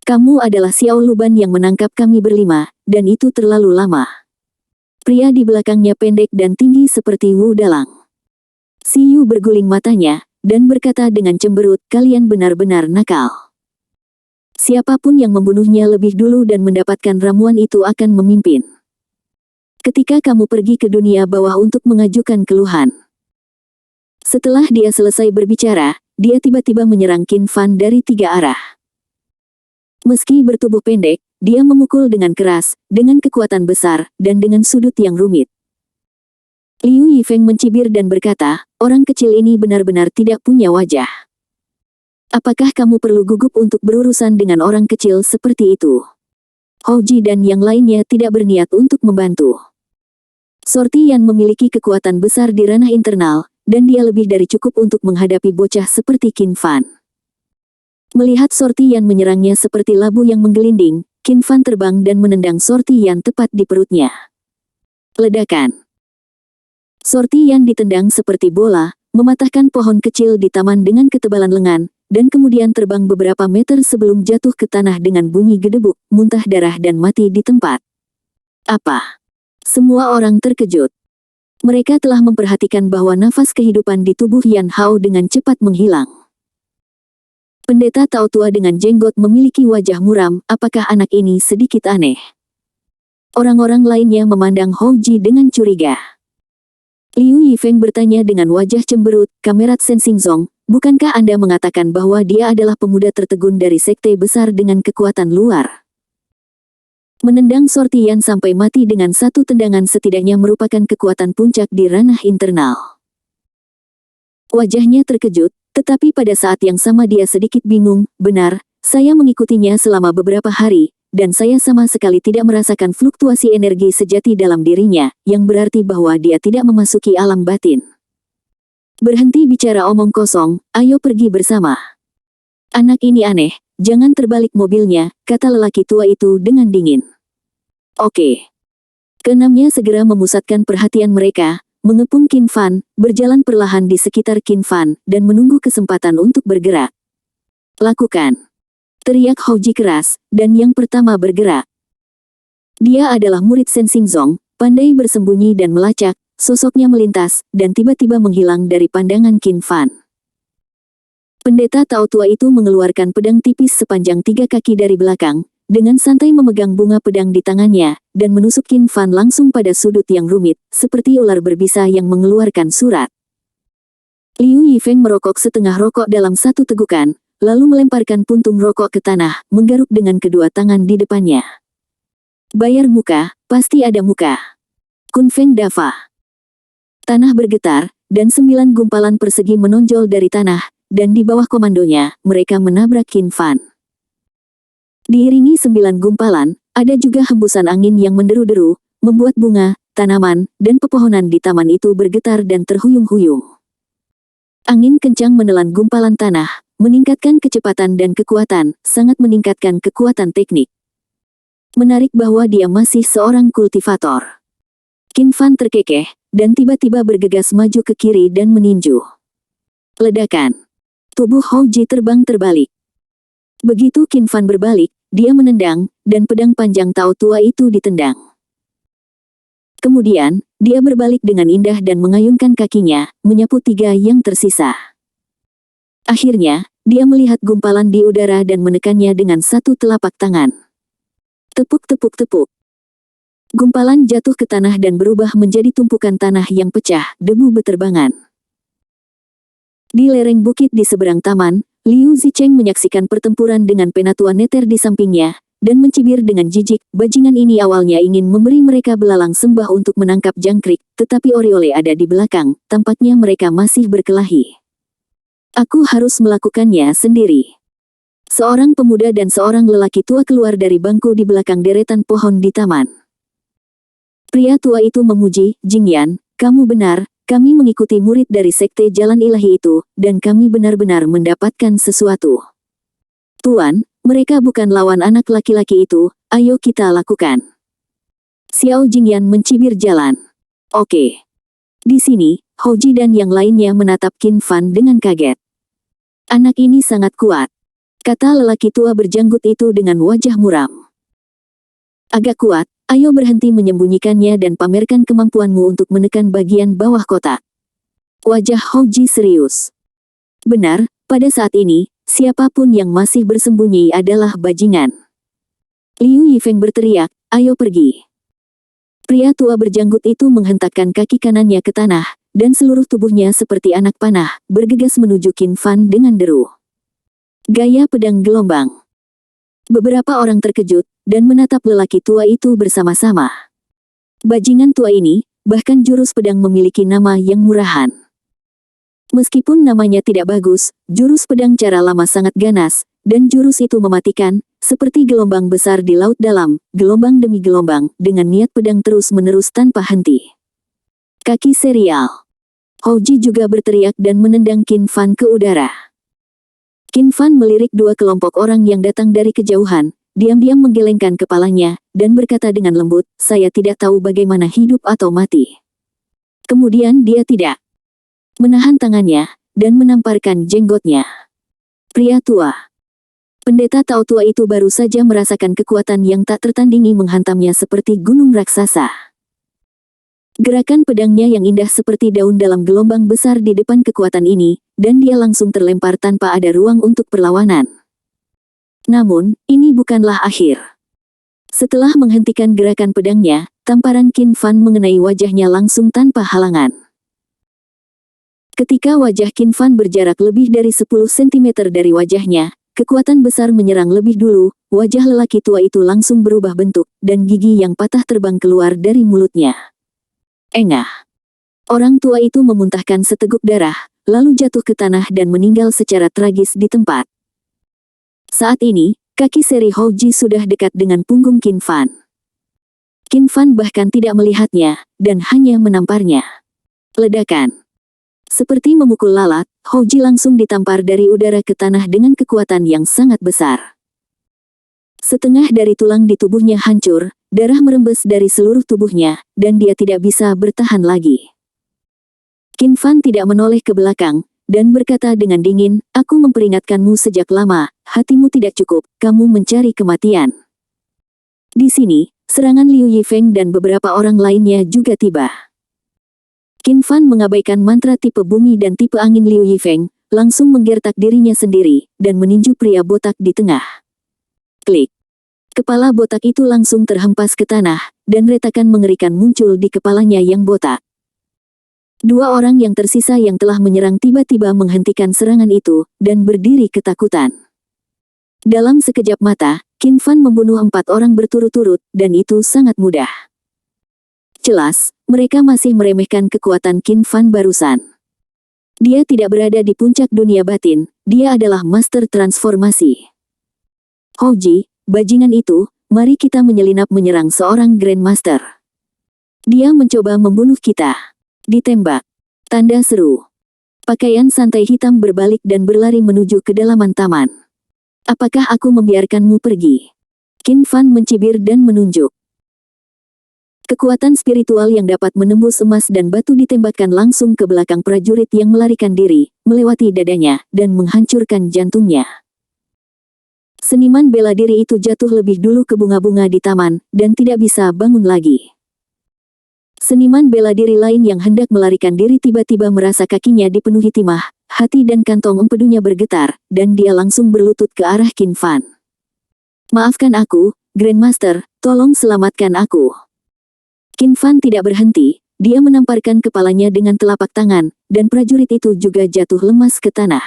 Kamu adalah Xiao Luban yang menangkap kami berlima, dan itu terlalu lama. Pria di belakangnya pendek dan tinggi seperti Wu Dalang. Si Yu berguling matanya, dan berkata dengan cemberut, kalian benar-benar nakal. Siapapun yang membunuhnya lebih dulu dan mendapatkan ramuan itu akan memimpin. Ketika kamu pergi ke dunia bawah untuk mengajukan keluhan. Setelah dia selesai berbicara, dia tiba-tiba menyerang Qin Fan dari 3 arah. Meski bertubuh pendek, dia memukul dengan keras, dengan kekuatan besar, dan dengan sudut yang rumit. Liu Yifeng mencibir dan berkata, orang kecil ini benar-benar tidak punya wajah. Apakah kamu perlu gugup untuk berurusan dengan orang kecil seperti itu? Hou Ji dan yang lainnya tidak berniat untuk membantu. Sorti Yan memiliki kekuatan besar di ranah internal, dan dia lebih dari cukup untuk menghadapi bocah seperti Qin Fan. Melihat Sorti Yan menyerangnya seperti labu yang menggelinding, Qin Fan terbang dan menendang Sorti Yan tepat di perutnya. Ledakan. Sorti Yan ditendang seperti bola, mematahkan pohon kecil di taman dengan ketebalan lengan, dan kemudian terbang beberapa meter sebelum jatuh ke tanah dengan bunyi gedebuk, muntah darah dan mati di tempat. Apa? Semua orang terkejut. Mereka telah memperhatikan bahwa nafas kehidupan di tubuh Yan Hao dengan cepat menghilang. Pendeta Tao tua dengan jenggot memiliki wajah muram, apakah anak ini sedikit aneh? Orang-orang lainnya memandang Hou Ji dengan curiga. Liu Yifeng bertanya dengan wajah cemberut, Kamerat Sensing Zong, bukankah Anda mengatakan bahwa dia adalah pemuda tertegun dari sekte besar dengan kekuatan luar? Menendang Sorti Yan sampai mati dengan satu tendangan setidaknya merupakan kekuatan puncak di ranah internal. Wajahnya terkejut, tetapi pada saat yang sama dia sedikit bingung. Benar, saya mengikutinya selama beberapa hari, dan saya sama sekali tidak merasakan fluktuasi energi sejati dalam dirinya, yang berarti bahwa dia tidak memasuki alam batin. Berhenti bicara omong kosong, ayo pergi bersama. Anak ini aneh, jangan terbalik mobilnya, kata lelaki tua itu dengan dingin. Oke. Keenamnya segera memusatkan perhatian mereka, mengepung Qin Fan, berjalan perlahan di sekitar Qin Fan, dan menunggu kesempatan untuk bergerak. Lakukan. Teriak Hou Ji keras, dan yang pertama bergerak. Dia adalah murid Sensing Zong, pandai bersembunyi dan melacak, sosoknya melintas, dan tiba-tiba menghilang dari pandangan Qin Fan. Pendeta Tao tua itu mengeluarkan pedang tipis sepanjang 3 kaki dari belakang, dengan santai memegang bunga pedang di tangannya, dan menusuk Qin Fan langsung pada sudut yang rumit, seperti ular berbisa yang mengeluarkan surat. Liu Yifeng merokok setengah rokok dalam satu tegukan, lalu melemparkan puntung rokok ke tanah, menggaruk dengan kedua tangan di depannya. Bayar muka, pasti ada muka. Kun Feng Dafa. Tanah bergetar, dan 9 gumpalan persegi menonjol dari tanah, dan di bawah komandonya, mereka menabrak Qin Fan. Diiringi 9 gumpalan, ada juga hembusan angin yang menderu-deru, membuat bunga, tanaman, dan pepohonan di taman itu bergetar dan terhuyung-huyung. Angin kencang menelan gumpalan tanah, meningkatkan kecepatan dan kekuatan, sangat meningkatkan kekuatan teknik. Menarik bahwa dia masih seorang kultivator. Qin Fan terkekeh, dan tiba-tiba bergegas maju ke kiri dan meninju. Ledakan. Tubuh Hou Ji terbang terbalik. Begitu Qin Fan berbalik, dia menendang, dan pedang panjang Tao tua itu ditendang. Kemudian, dia berbalik dengan indah dan mengayunkan kakinya, menyapu 3 yang tersisa. Akhirnya, dia melihat gumpalan di udara dan menekannya dengan satu telapak tangan. Tepuk-tepuk-tepuk. Gumpalan jatuh ke tanah dan berubah menjadi tumpukan tanah yang pecah, debu beterbangan. Di lereng bukit di seberang taman, Liu Zicheng menyaksikan pertempuran dengan penatua neter di sampingnya, dan mencibir dengan jijik. Bajingan ini awalnya ingin memberi mereka belalang sembah untuk menangkap jangkrik, tetapi Oriole ada di belakang, tampaknya mereka masih berkelahi. Aku harus melakukannya sendiri. Seorang pemuda dan seorang lelaki tua keluar dari bangku di belakang deretan pohon di taman. Pria tua itu memuji, Jingyan, kamu benar, Kami mengikuti murid dari Sekte Jalan Ilahi itu, dan kami benar-benar mendapatkan sesuatu. Tuan, mereka bukan lawan anak laki-laki itu, ayo kita lakukan. Xiao Jingyan mencibir jalan. Oke. Di sini, Hoji dan yang lainnya menatap Qin Fan dengan kaget. Anak ini sangat kuat, kata lelaki tua berjanggut itu dengan wajah muram. Agak kuat, ayo berhenti menyembunyikannya dan pamerkan kemampuanmu untuk menekan bagian bawah kotak. Wajah Hoji serius. Benar, pada saat ini, siapapun yang masih bersembunyi adalah bajingan. Liu Yifeng berteriak, ayo pergi. Pria tua berjanggut itu menghentakkan kaki kanannya ke tanah, dan seluruh tubuhnya seperti anak panah, bergegas menuju Qin Fan dengan deru. Gaya pedang gelombang. Beberapa orang terkejut, dan menatap lelaki tua itu bersama-sama. Bajingan tua ini, bahkan jurus pedang memiliki nama yang murahan. Meskipun namanya tidak bagus, jurus pedang cara lama sangat ganas, dan jurus itu mematikan, seperti gelombang besar di laut dalam, gelombang demi gelombang, dengan niat pedang terus-menerus tanpa henti. Kaki serial. Hoji juga berteriak dan menendang Qin Fan ke udara. Qin Fan melirik dua kelompok orang yang datang dari kejauhan, diam-diam menggelengkan kepalanya, dan berkata dengan lembut, saya tidak tahu bagaimana hidup atau mati. Kemudian dia tidak menahan tangannya, dan menamparkan jenggotnya. Pria tua. Pendeta Tao tua itu baru saja merasakan kekuatan yang tak tertandingi menghantamnya seperti gunung raksasa. Gerakan pedangnya yang indah seperti daun dalam gelombang besar di depan kekuatan ini, dan dia langsung terlempar tanpa ada ruang untuk perlawanan. Namun, ini bukanlah akhir. Setelah menghentikan gerakan pedangnya, tamparan Qin Fan mengenai wajahnya langsung tanpa halangan. Ketika wajah Qin Fan berjarak lebih dari 10 cm dari wajahnya, kekuatan besar menyerang lebih dulu, wajah lelaki tua itu langsung berubah bentuk, dan gigi yang patah terbang keluar dari mulutnya. Engah. Orang tua itu memuntahkan seteguk darah, lalu jatuh ke tanah dan meninggal secara tragis di tempat. Saat ini, kaki seri Hoji sudah dekat dengan punggung Qin Fan. Qin Fan bahkan tidak melihatnya, dan hanya menamparnya. Ledakan. Seperti memukul lalat, Hoji langsung ditampar dari udara ke tanah dengan kekuatan yang sangat besar. Setengah dari tulang di tubuhnya hancur, darah merembes dari seluruh tubuhnya, dan dia tidak bisa bertahan lagi. Qin Fan tidak menoleh ke belakang, dan berkata dengan dingin, aku memperingatkanmu sejak lama, hatimu tidak cukup, kamu mencari kematian. Di sini, serangan Liu Yifeng dan beberapa orang lainnya juga tiba. Qin Fan mengabaikan mantra tipe bumi dan tipe angin Liu Yifeng, langsung menggertak dirinya sendiri, dan meninju pria botak di tengah. Klik. Kepala botak itu langsung terhempas ke tanah, dan retakan mengerikan muncul di kepalanya yang botak. Dua orang yang tersisa yang telah menyerang tiba-tiba menghentikan serangan itu, dan berdiri ketakutan. Dalam sekejap mata, Qin Fan membunuh 4 orang berturut-turut, dan itu sangat mudah. Jelas, mereka masih meremehkan kekuatan Qin Fan barusan. Dia tidak berada di puncak dunia batin, dia adalah master transformasi. Hoji, bajingan itu, mari kita menyelinap menyerang seorang Grandmaster. Dia mencoba membunuh kita. Ditembak. Tanda seru. Pakaian santai hitam berbalik dan berlari menuju kedalaman taman. Apakah aku membiarkanmu pergi? Qin Fan mencibir dan menunjuk. Kekuatan spiritual yang dapat menembus emas dan batu ditembakkan langsung ke belakang prajurit yang melarikan diri, melewati dadanya, dan menghancurkan jantungnya. Seniman bela diri itu jatuh lebih dulu ke bunga-bunga di taman, dan tidak bisa bangun lagi. Seniman bela diri lain yang hendak melarikan diri tiba-tiba merasa kakinya dipenuhi timah, hati dan kantong empedunya bergetar, dan dia langsung berlutut ke arah Qin Fan. Maafkan aku, Grandmaster, tolong selamatkan aku. Qin Fan tidak berhenti, dia menamparkan kepalanya dengan telapak tangan, dan prajurit itu juga jatuh lemas ke tanah.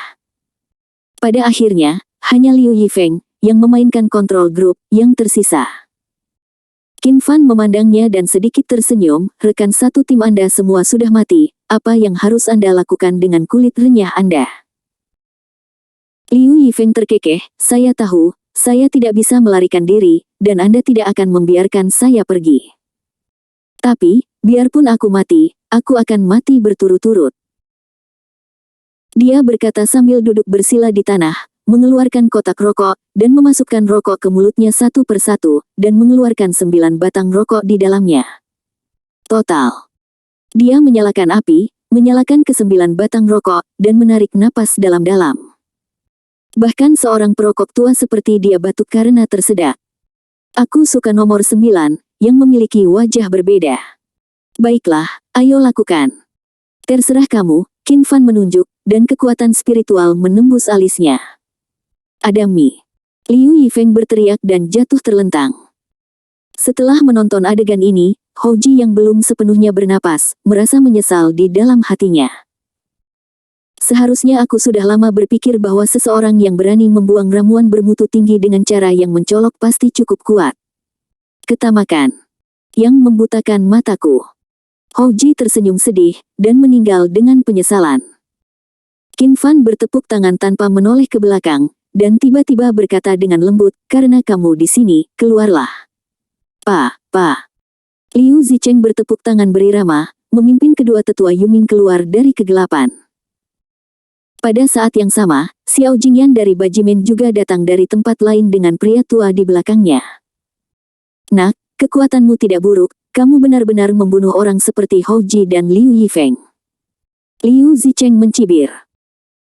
Pada akhirnya, hanya Liu Yifeng, yang memainkan kontrol grup, yang tersisa. Qin Fan memandangnya dan sedikit tersenyum, rekan satu tim Anda semua sudah mati, apa yang harus Anda lakukan dengan kulit renyah Anda? Liu Yifeng terkekeh, saya tahu, saya tidak bisa melarikan diri, dan Anda tidak akan membiarkan saya pergi. Tapi, biarpun aku mati, aku akan mati berturut-turut. Dia berkata sambil duduk bersila di tanah, mengeluarkan kotak rokok, dan memasukkan rokok ke mulutnya satu persatu, dan mengeluarkan 9 batang rokok di dalamnya. Total. Dia menyalakan api, menyalakan ke-9 batang rokok, dan menarik napas dalam-dalam. Bahkan seorang perokok tua seperti dia batuk karena tersedak. Aku suka nomor 9, yang memiliki wajah berbeda. Baiklah, ayo lakukan. Terserah kamu, Qin Fan menunjuk, dan kekuatan spiritual menembus alisnya. Adami. Liu Yifeng berteriak dan jatuh terlentang. Setelah menonton adegan ini, Houji yang belum sepenuhnya bernapas, merasa menyesal di dalam hatinya. Seharusnya aku sudah lama berpikir bahwa seseorang yang berani membuang ramuan bermutu tinggi dengan cara yang mencolok pasti cukup kuat. Ketamakan. Yang membutakan mataku. Houji tersenyum sedih, dan meninggal dengan penyesalan. Qin Fan bertepuk tangan tanpa menoleh ke belakang, dan tiba-tiba berkata dengan lembut, karena kamu di sini, keluarlah. Pa. Liu Zicheng bertepuk tangan berirama, memimpin kedua tetua Yuming keluar dari kegelapan. Pada saat yang sama, Xiao Jingyan dari Bajimen juga datang dari tempat lain dengan pria tua di belakangnya. Nak, kekuatanmu tidak buruk, kamu benar-benar membunuh orang seperti Houji dan Liu Yifeng. Liu Zicheng mencibir.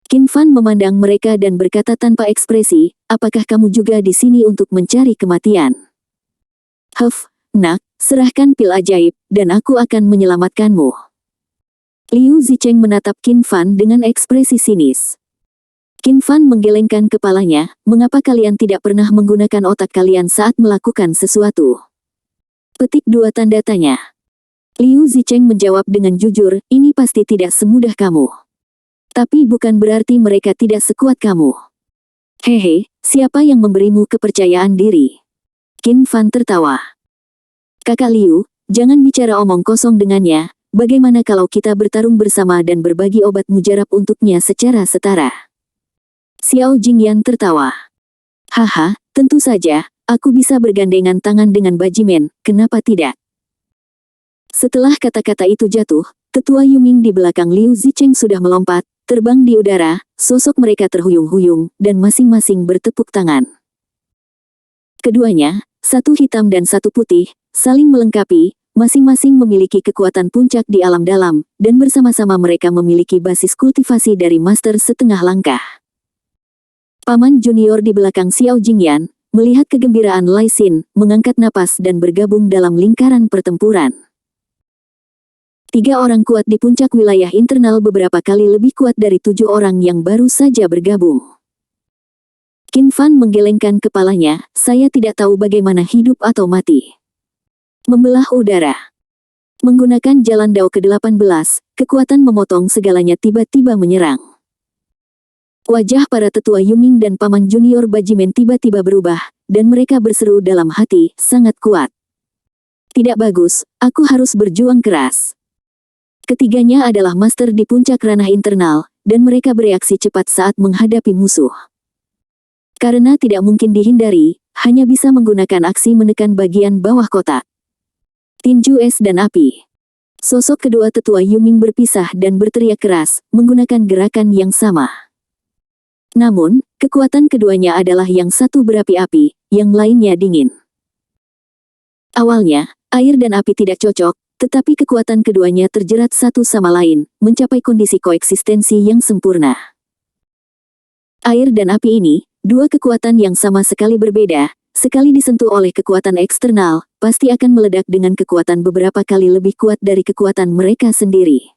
Qin Fan memandang mereka dan berkata tanpa ekspresi, apakah kamu juga di sini untuk mencari kematian? Huff, nak, serahkan pil ajaib, dan aku akan menyelamatkanmu. Liu Zicheng menatap Qin Fan dengan ekspresi sinis. Qin Fan menggelengkan kepalanya, mengapa kalian tidak pernah menggunakan otak kalian saat melakukan sesuatu? Petik 2 tanda tanya. Liu Zicheng menjawab dengan jujur, ini pasti tidak semudah kamu. Tapi bukan berarti mereka tidak sekuat kamu. Hehe, siapa yang memberimu kepercayaan diri? Qin Fan tertawa. Kakak Liu, jangan bicara omong kosong dengannya, bagaimana kalau kita bertarung bersama dan berbagi obat mujarab untuknya secara setara? Xiao Jingyan tertawa. Haha, tentu saja, aku bisa bergandengan tangan dengan Bajimen, kenapa tidak? Setelah kata-kata itu jatuh, tetua Yuming di belakang Liu Zicheng sudah melompat, terbang di udara, sosok mereka terhuyung-huyung, dan masing-masing bertepuk tangan. Keduanya, satu hitam dan satu putih, saling melengkapi, masing-masing memiliki kekuatan puncak di alam dalam, dan bersama-sama mereka memiliki basis kultivasi dari master setengah langkah. Paman junior di belakang Xiao Jingyan, melihat kegembiraan Lai Xin, mengangkat napas dan bergabung dalam lingkaran pertempuran. 3 orang kuat di puncak wilayah internal beberapa kali lebih kuat dari 7 orang yang baru saja bergabung. Qin Fan menggelengkan kepalanya, saya tidak tahu bagaimana hidup atau mati. Membelah udara. Menggunakan jalan Dao ke-18, kekuatan memotong segalanya tiba-tiba menyerang. Wajah para tetua Yuming dan paman junior Bajimen tiba-tiba berubah, dan mereka berseru dalam hati, sangat kuat. Tidak bagus, aku harus berjuang keras. Ketiganya adalah master di puncak ranah internal, dan mereka bereaksi cepat saat menghadapi musuh. Karena tidak mungkin dihindari, hanya bisa menggunakan aksi menekan bagian bawah kotak. Tinju es dan api. Sosok kedua tetua Yuming berpisah dan berteriak keras, menggunakan gerakan yang sama. Namun, kekuatan keduanya adalah yang satu berapi-api, yang lainnya dingin. Awalnya, air dan api tidak cocok, tetapi kekuatan keduanya terjerat satu sama lain, mencapai kondisi koeksistensi yang sempurna. Air dan api ini, 2 kekuatan yang sama sekali berbeda, sekali disentuh oleh kekuatan eksternal, pasti akan meledak dengan kekuatan beberapa kali lebih kuat dari kekuatan mereka sendiri.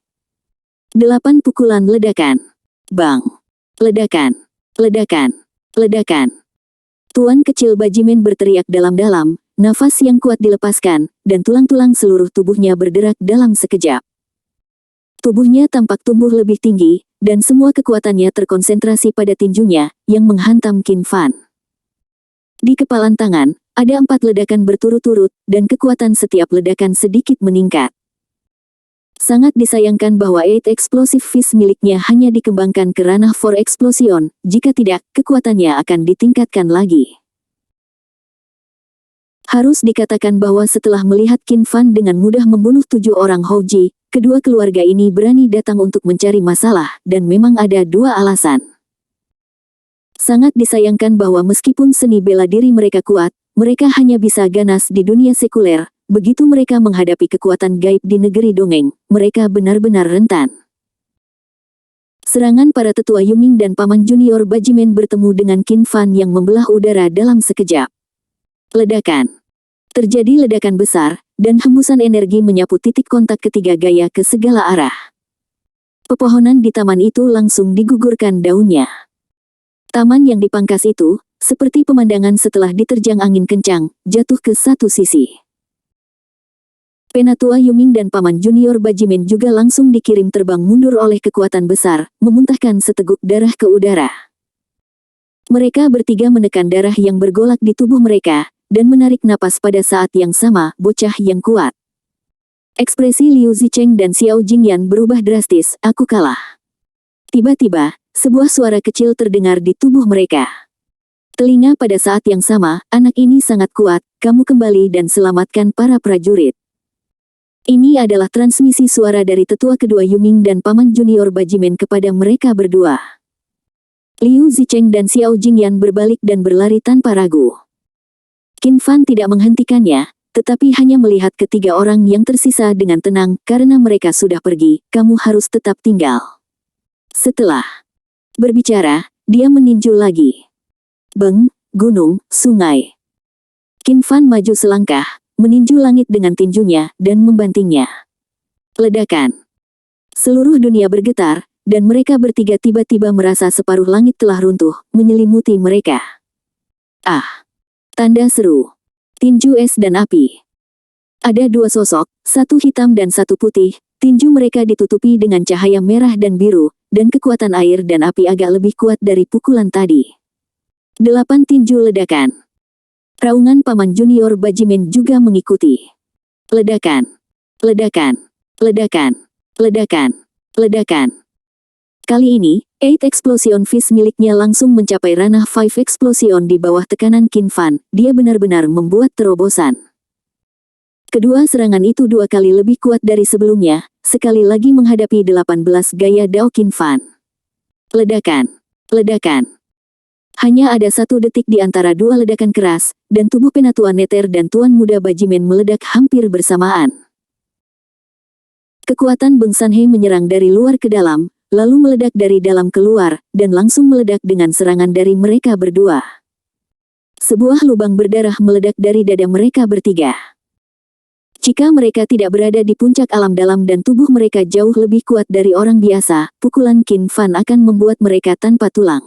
8 pukulan ledakan. Bang. Ledakan. Ledakan. Ledakan. Tuan kecil Bajimen berteriak dalam-dalam, nafas yang kuat dilepaskan, dan tulang-tulang seluruh tubuhnya berderak dalam sekejap. Tubuhnya tampak tumbuh lebih tinggi, dan semua kekuatannya terkonsentrasi pada tinjunya, yang menghantam Qin Fan. Di kepalan tangan, ada 4 ledakan berturut-turut, dan kekuatan setiap ledakan sedikit meningkat. Sangat disayangkan bahwa 8 Explosive Fist miliknya hanya dikembangkan ke ranah 4 Explosion, jika tidak, kekuatannya akan ditingkatkan lagi. Harus dikatakan bahwa setelah melihat Qin Fan dengan mudah membunuh 7 orang Houji, kedua keluarga ini berani datang untuk mencari masalah, dan memang ada dua alasan. Sangat disayangkan bahwa meskipun seni bela diri mereka kuat, mereka hanya bisa ganas di dunia sekuler. Begitu mereka menghadapi kekuatan gaib di negeri dongeng, mereka benar-benar rentan. Serangan para tetua Yuming dan paman junior Bajimen bertemu dengan Qin Fan yang membelah udara dalam sekejap. Ledakan. Terjadi ledakan besar, dan hembusan energi menyapu titik kontak ketiga gaya ke segala arah. Pepohonan di taman itu langsung digugurkan daunnya. Taman yang dipangkas itu, seperti pemandangan setelah diterjang angin kencang, jatuh ke satu sisi. Penatua Yuming dan paman junior Bajimen juga langsung dikirim terbang mundur oleh kekuatan besar, memuntahkan seteguk darah ke udara. Mereka bertiga menekan darah yang bergolak di tubuh mereka, dan menarik napas pada saat yang sama, bocah yang kuat. Ekspresi Liu Zicheng dan Xiao Jingyan berubah drastis, aku kalah. Tiba-tiba, sebuah suara kecil terdengar di tubuh mereka. Telinga pada saat yang sama, anak ini sangat kuat, kamu kembali dan selamatkan para prajurit. Ini adalah transmisi suara dari tetua kedua Yuming dan paman junior Bajimen kepada mereka berdua. Liu Zicheng dan Xiao Jingyan berbalik dan berlari tanpa ragu. Qin Fan tidak menghentikannya, tetapi hanya melihat ketiga orang yang tersisa dengan tenang, karena mereka sudah pergi, kamu harus tetap tinggal. Setelah berbicara, dia meninju lagi. Beng, gunung, sungai. Qin Fan maju selangkah, meninju langit dengan tinjunya, dan membantingnya. Ledakan. Seluruh dunia bergetar, dan mereka bertiga tiba-tiba merasa separuh langit telah runtuh, menyelimuti mereka. Ah! Tanda seru. Tinju es dan api. Ada dua sosok, satu hitam dan satu putih, tinju mereka ditutupi dengan cahaya merah dan biru, dan kekuatan air dan api agak lebih kuat dari pukulan tadi. 8 tinju ledakan. Raungan paman junior Bajimen juga mengikuti. Ledakan. Ledakan. Ledakan. Ledakan. Ledakan. Kali ini, 8 Explosion Fist miliknya langsung mencapai ranah 5 Explosion di bawah tekanan Qin Fan. Dia benar-benar membuat terobosan. Kedua serangan itu 2 kali lebih kuat dari sebelumnya, sekali lagi menghadapi 18 gaya Dao Qin Fan. Ledakan. Ledakan. Hanya ada 1 detik di antara 2 ledakan keras, dan tubuh penatua Neter dan Tuan Muda Bajimen meledak hampir bersamaan. Kekuatan Beng Sanhe menyerang dari luar ke dalam, lalu meledak dari dalam keluar, dan langsung meledak dengan serangan dari mereka berdua. Sebuah lubang berdarah meledak dari dada mereka bertiga. Jika mereka tidak berada di puncak alam dalam dan tubuh mereka jauh lebih kuat dari orang biasa, pukulan Qin Fan akan membuat mereka tanpa tulang.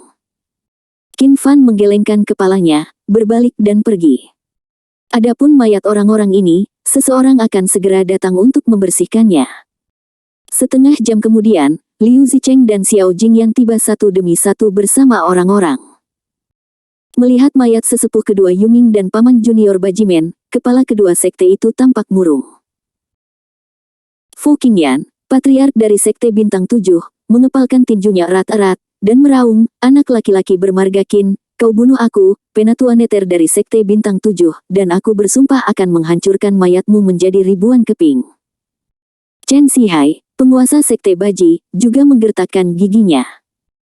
Qin Fan menggelengkan kepalanya, berbalik dan pergi. Adapun mayat orang-orang ini, seseorang akan segera datang untuk membersihkannya. Setengah jam kemudian, Liu Zicheng dan Xiao Jingyan tiba satu demi satu bersama orang-orang. Melihat mayat sesepuh kedua Yuming dan paman junior Bajimen, kepala kedua sekte itu tampak murung. Fu Qingyan, patriark dari sekte bintang 7, mengepalkan tinjunya erat-erat, dan meraung, anak laki-laki bermarga Qin, kau bunuh aku, penatua Neter dari sekte bintang 7, dan aku bersumpah akan menghancurkan mayatmu menjadi ribuan keping. Chen Zihai, penguasa sekte Baji, juga menggertakkan giginya.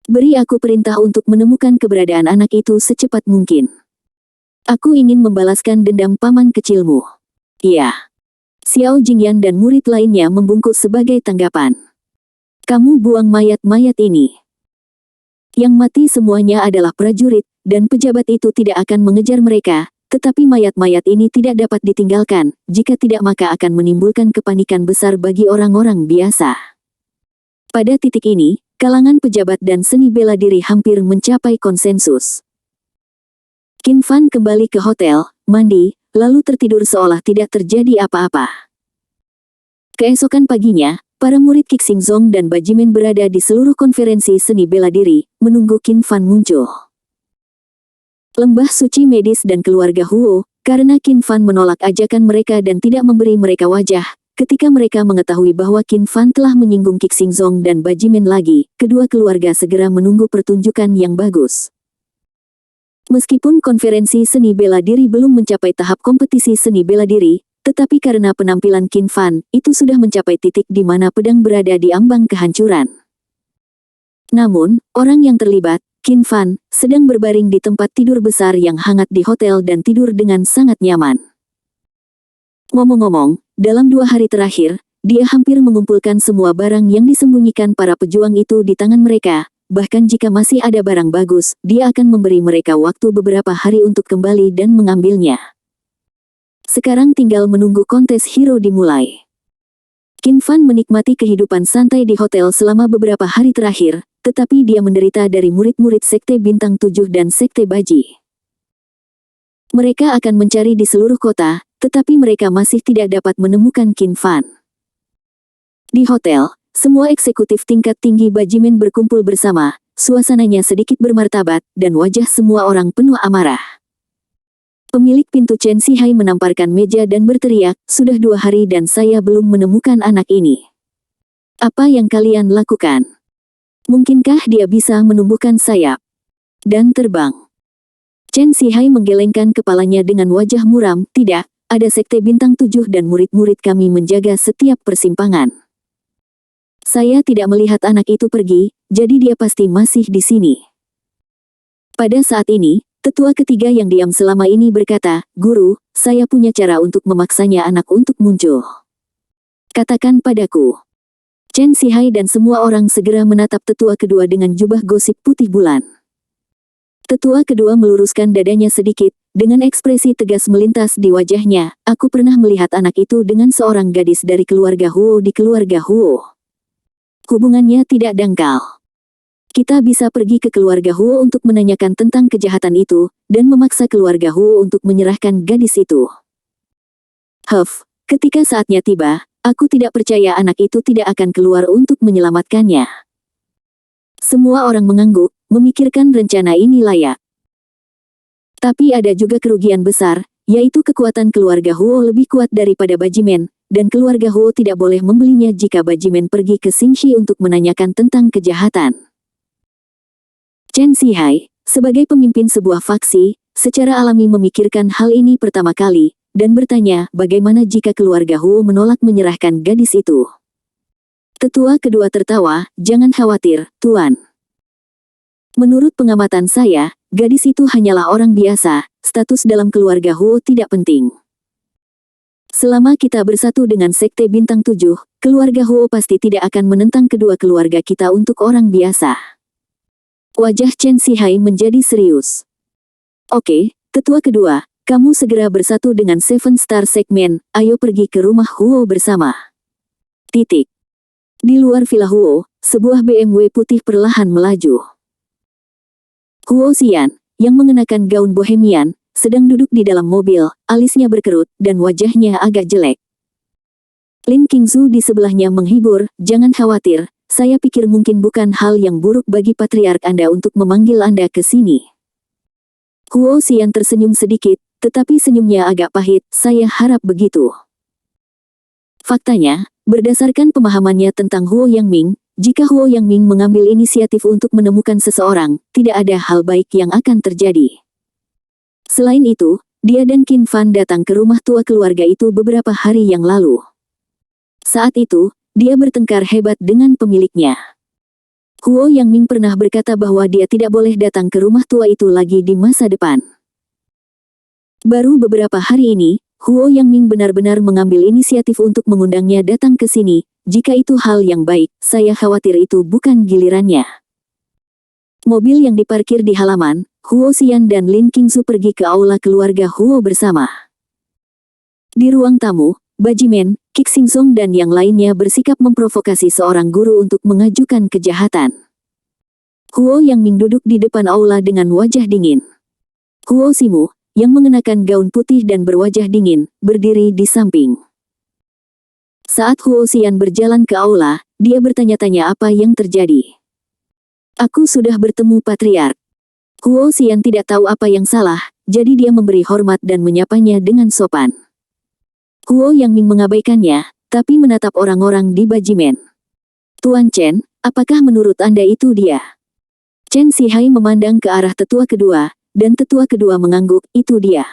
Beri aku perintah untuk menemukan keberadaan anak itu secepat mungkin. Aku ingin membalaskan dendam paman kecilmu. Iya. Xiao Jingyan dan murid lainnya membungkuk sebagai tanggapan. Kamu buang mayat-mayat ini. Yang mati semuanya adalah prajurit, dan pejabat itu tidak akan mengejar mereka, tetapi mayat-mayat ini tidak dapat ditinggalkan, jika tidak maka akan menimbulkan kepanikan besar bagi orang-orang biasa. Pada titik ini, kalangan pejabat dan seni bela diri hampir mencapai konsensus. Qin Fan kembali ke hotel, mandi, lalu tertidur seolah tidak terjadi apa-apa. Keesokan paginya, para murid Qixingzong dan Bajimen berada di seluruh konferensi seni bela diri, menunggu Qin Fan muncul. Lembah suci medis dan keluarga Huo, karena Qin Fan menolak ajakan mereka dan tidak memberi mereka wajah. Ketika mereka mengetahui bahwa Qin Fan telah menyinggung Qixingzong dan Bajimen lagi, kedua keluarga segera menunggu pertunjukan yang bagus. Meskipun konferensi seni bela diri belum mencapai tahap kompetisi seni bela diri, tetapi karena penampilan Qin Fan, itu sudah mencapai titik di mana pedang berada di ambang kehancuran. Namun, orang yang terlibat, Qin Fan, sedang berbaring di tempat tidur besar yang hangat di hotel dan tidur dengan sangat nyaman. Ngomong-ngomong, dalam 2 hari terakhir, dia hampir mengumpulkan semua barang yang disembunyikan para pejuang itu di tangan mereka. Bahkan jika masih ada barang bagus, dia akan memberi mereka waktu beberapa hari untuk kembali dan mengambilnya. Sekarang tinggal menunggu kontes hero dimulai. Qin Fan menikmati kehidupan santai di hotel selama beberapa hari terakhir, tetapi dia menderita dari murid-murid Sekte Bintang 7 dan Sekte Baji. Mereka akan mencari di seluruh kota, tetapi mereka masih tidak dapat menemukan Qin Fan. Di hotel, semua eksekutif tingkat tinggi Bajimen berkumpul bersama, suasananya sedikit bermartabat, dan wajah semua orang penuh amarah. Pemilik pintu Chen Sihai menamparkan meja dan berteriak, "Sudah 2 hari dan saya belum menemukan anak ini. Apa yang kalian lakukan? Mungkinkah dia bisa menumbuhkan sayap dan terbang?" Chen Sihai menggelengkan kepalanya dengan wajah muram, "Tidak, ada Sekte Bintang 7 dan murid-murid kami menjaga setiap persimpangan. Saya tidak melihat anak itu pergi, jadi dia pasti masih di sini." Pada saat ini, tetua ketiga yang diam selama ini berkata, "Guru, saya punya cara untuk memaksanya anak untuk muncul. Katakan padaku." Chen Sihai dan semua orang segera menatap tetua kedua dengan jubah gosip putih bulan. Tetua kedua meluruskan dadanya sedikit, dengan ekspresi tegas melintas di wajahnya, "Aku pernah melihat anak itu dengan seorang gadis dari keluarga Huo di keluarga Huo. Hubungannya tidak dangkal. Kita bisa pergi ke keluarga Huo untuk menanyakan tentang kejahatan itu, dan memaksa keluarga Huo untuk menyerahkan gadis itu. Ketika saatnya tiba, aku tidak percaya anak itu tidak akan keluar untuk menyelamatkannya." Semua orang mengangguk, memikirkan rencana ini layak. Tapi ada juga kerugian besar, yaitu kekuatan keluarga Huo lebih kuat daripada Bajimen, dan keluarga Huo tidak boleh membelinya jika Bajimen pergi ke Xingxi untuk menanyakan tentang kejahatan. Chen Sihai, sebagai pemimpin sebuah faksi, secara alami memikirkan hal ini pertama kali, dan bertanya, bagaimana jika keluarga Huo menolak menyerahkan gadis itu? Tetua kedua tertawa, "Jangan khawatir, Tuan. Menurut pengamatan saya, gadis itu hanyalah orang biasa, status dalam keluarga Huo tidak penting. Selama kita bersatu dengan Sekte Bintang 7, keluarga Huo pasti tidak akan menentang kedua keluarga kita untuk orang biasa." Wajah Chen Sihai menjadi serius. "Oke, tetua kedua, kamu segera bersatu dengan Seven Star Segmen, ayo pergi ke rumah Huo bersama." Titik. Di luar villa Huo, sebuah BMW putih perlahan melaju. Huo Xian, yang mengenakan gaun bohemian, sedang duduk di dalam mobil, alisnya berkerut, dan wajahnya agak jelek. Lin Qingzu di sebelahnya menghibur, "Jangan khawatir, saya pikir mungkin bukan hal yang buruk bagi patriark Anda untuk memanggil Anda ke sini." Huo Xian tersenyum sedikit, tetapi senyumnya agak pahit, "Saya harap begitu." Faktanya, berdasarkan pemahamannya tentang Huo Yangming, jika Huo Yangming mengambil inisiatif untuk menemukan seseorang, tidak ada hal baik yang akan terjadi. Selain itu, dia dan Qin Fan datang ke rumah tua keluarga itu beberapa hari yang lalu. Saat itu, dia bertengkar hebat dengan pemiliknya. Huo Yangming pernah berkata bahwa dia tidak boleh datang ke rumah tua itu lagi di masa depan. Baru beberapa hari ini, Huo Yangming benar-benar mengambil inisiatif untuk mengundangnya datang ke sini. Jika itu hal yang baik, saya khawatir itu bukan gilirannya. Mobil yang diparkir di halaman, Huo Xian dan Lin Qingzu pergi ke aula keluarga Huo bersama. Di ruang tamu, Bajimen, Qi Xingzong dan yang lainnya bersikap memprovokasi seorang guru untuk mengajukan kejahatan. Huo Yangming duduk di depan aula dengan wajah dingin. Huo Ximu, yang mengenakan gaun putih dan berwajah dingin, berdiri di samping. Saat Huo Xian berjalan ke aula, dia bertanya-tanya apa yang terjadi. "Aku sudah bertemu patriark." Huo Xian tidak tahu apa yang salah, jadi dia memberi hormat dan menyapanya dengan sopan. Huo Yangming mengabaikannya, tapi menatap orang-orang di Bajimen. "Tuan Chen, apakah menurut Anda itu dia?" Chen Sihai memandang ke arah tetua kedua, dan tetua kedua mengangguk, "Itu dia."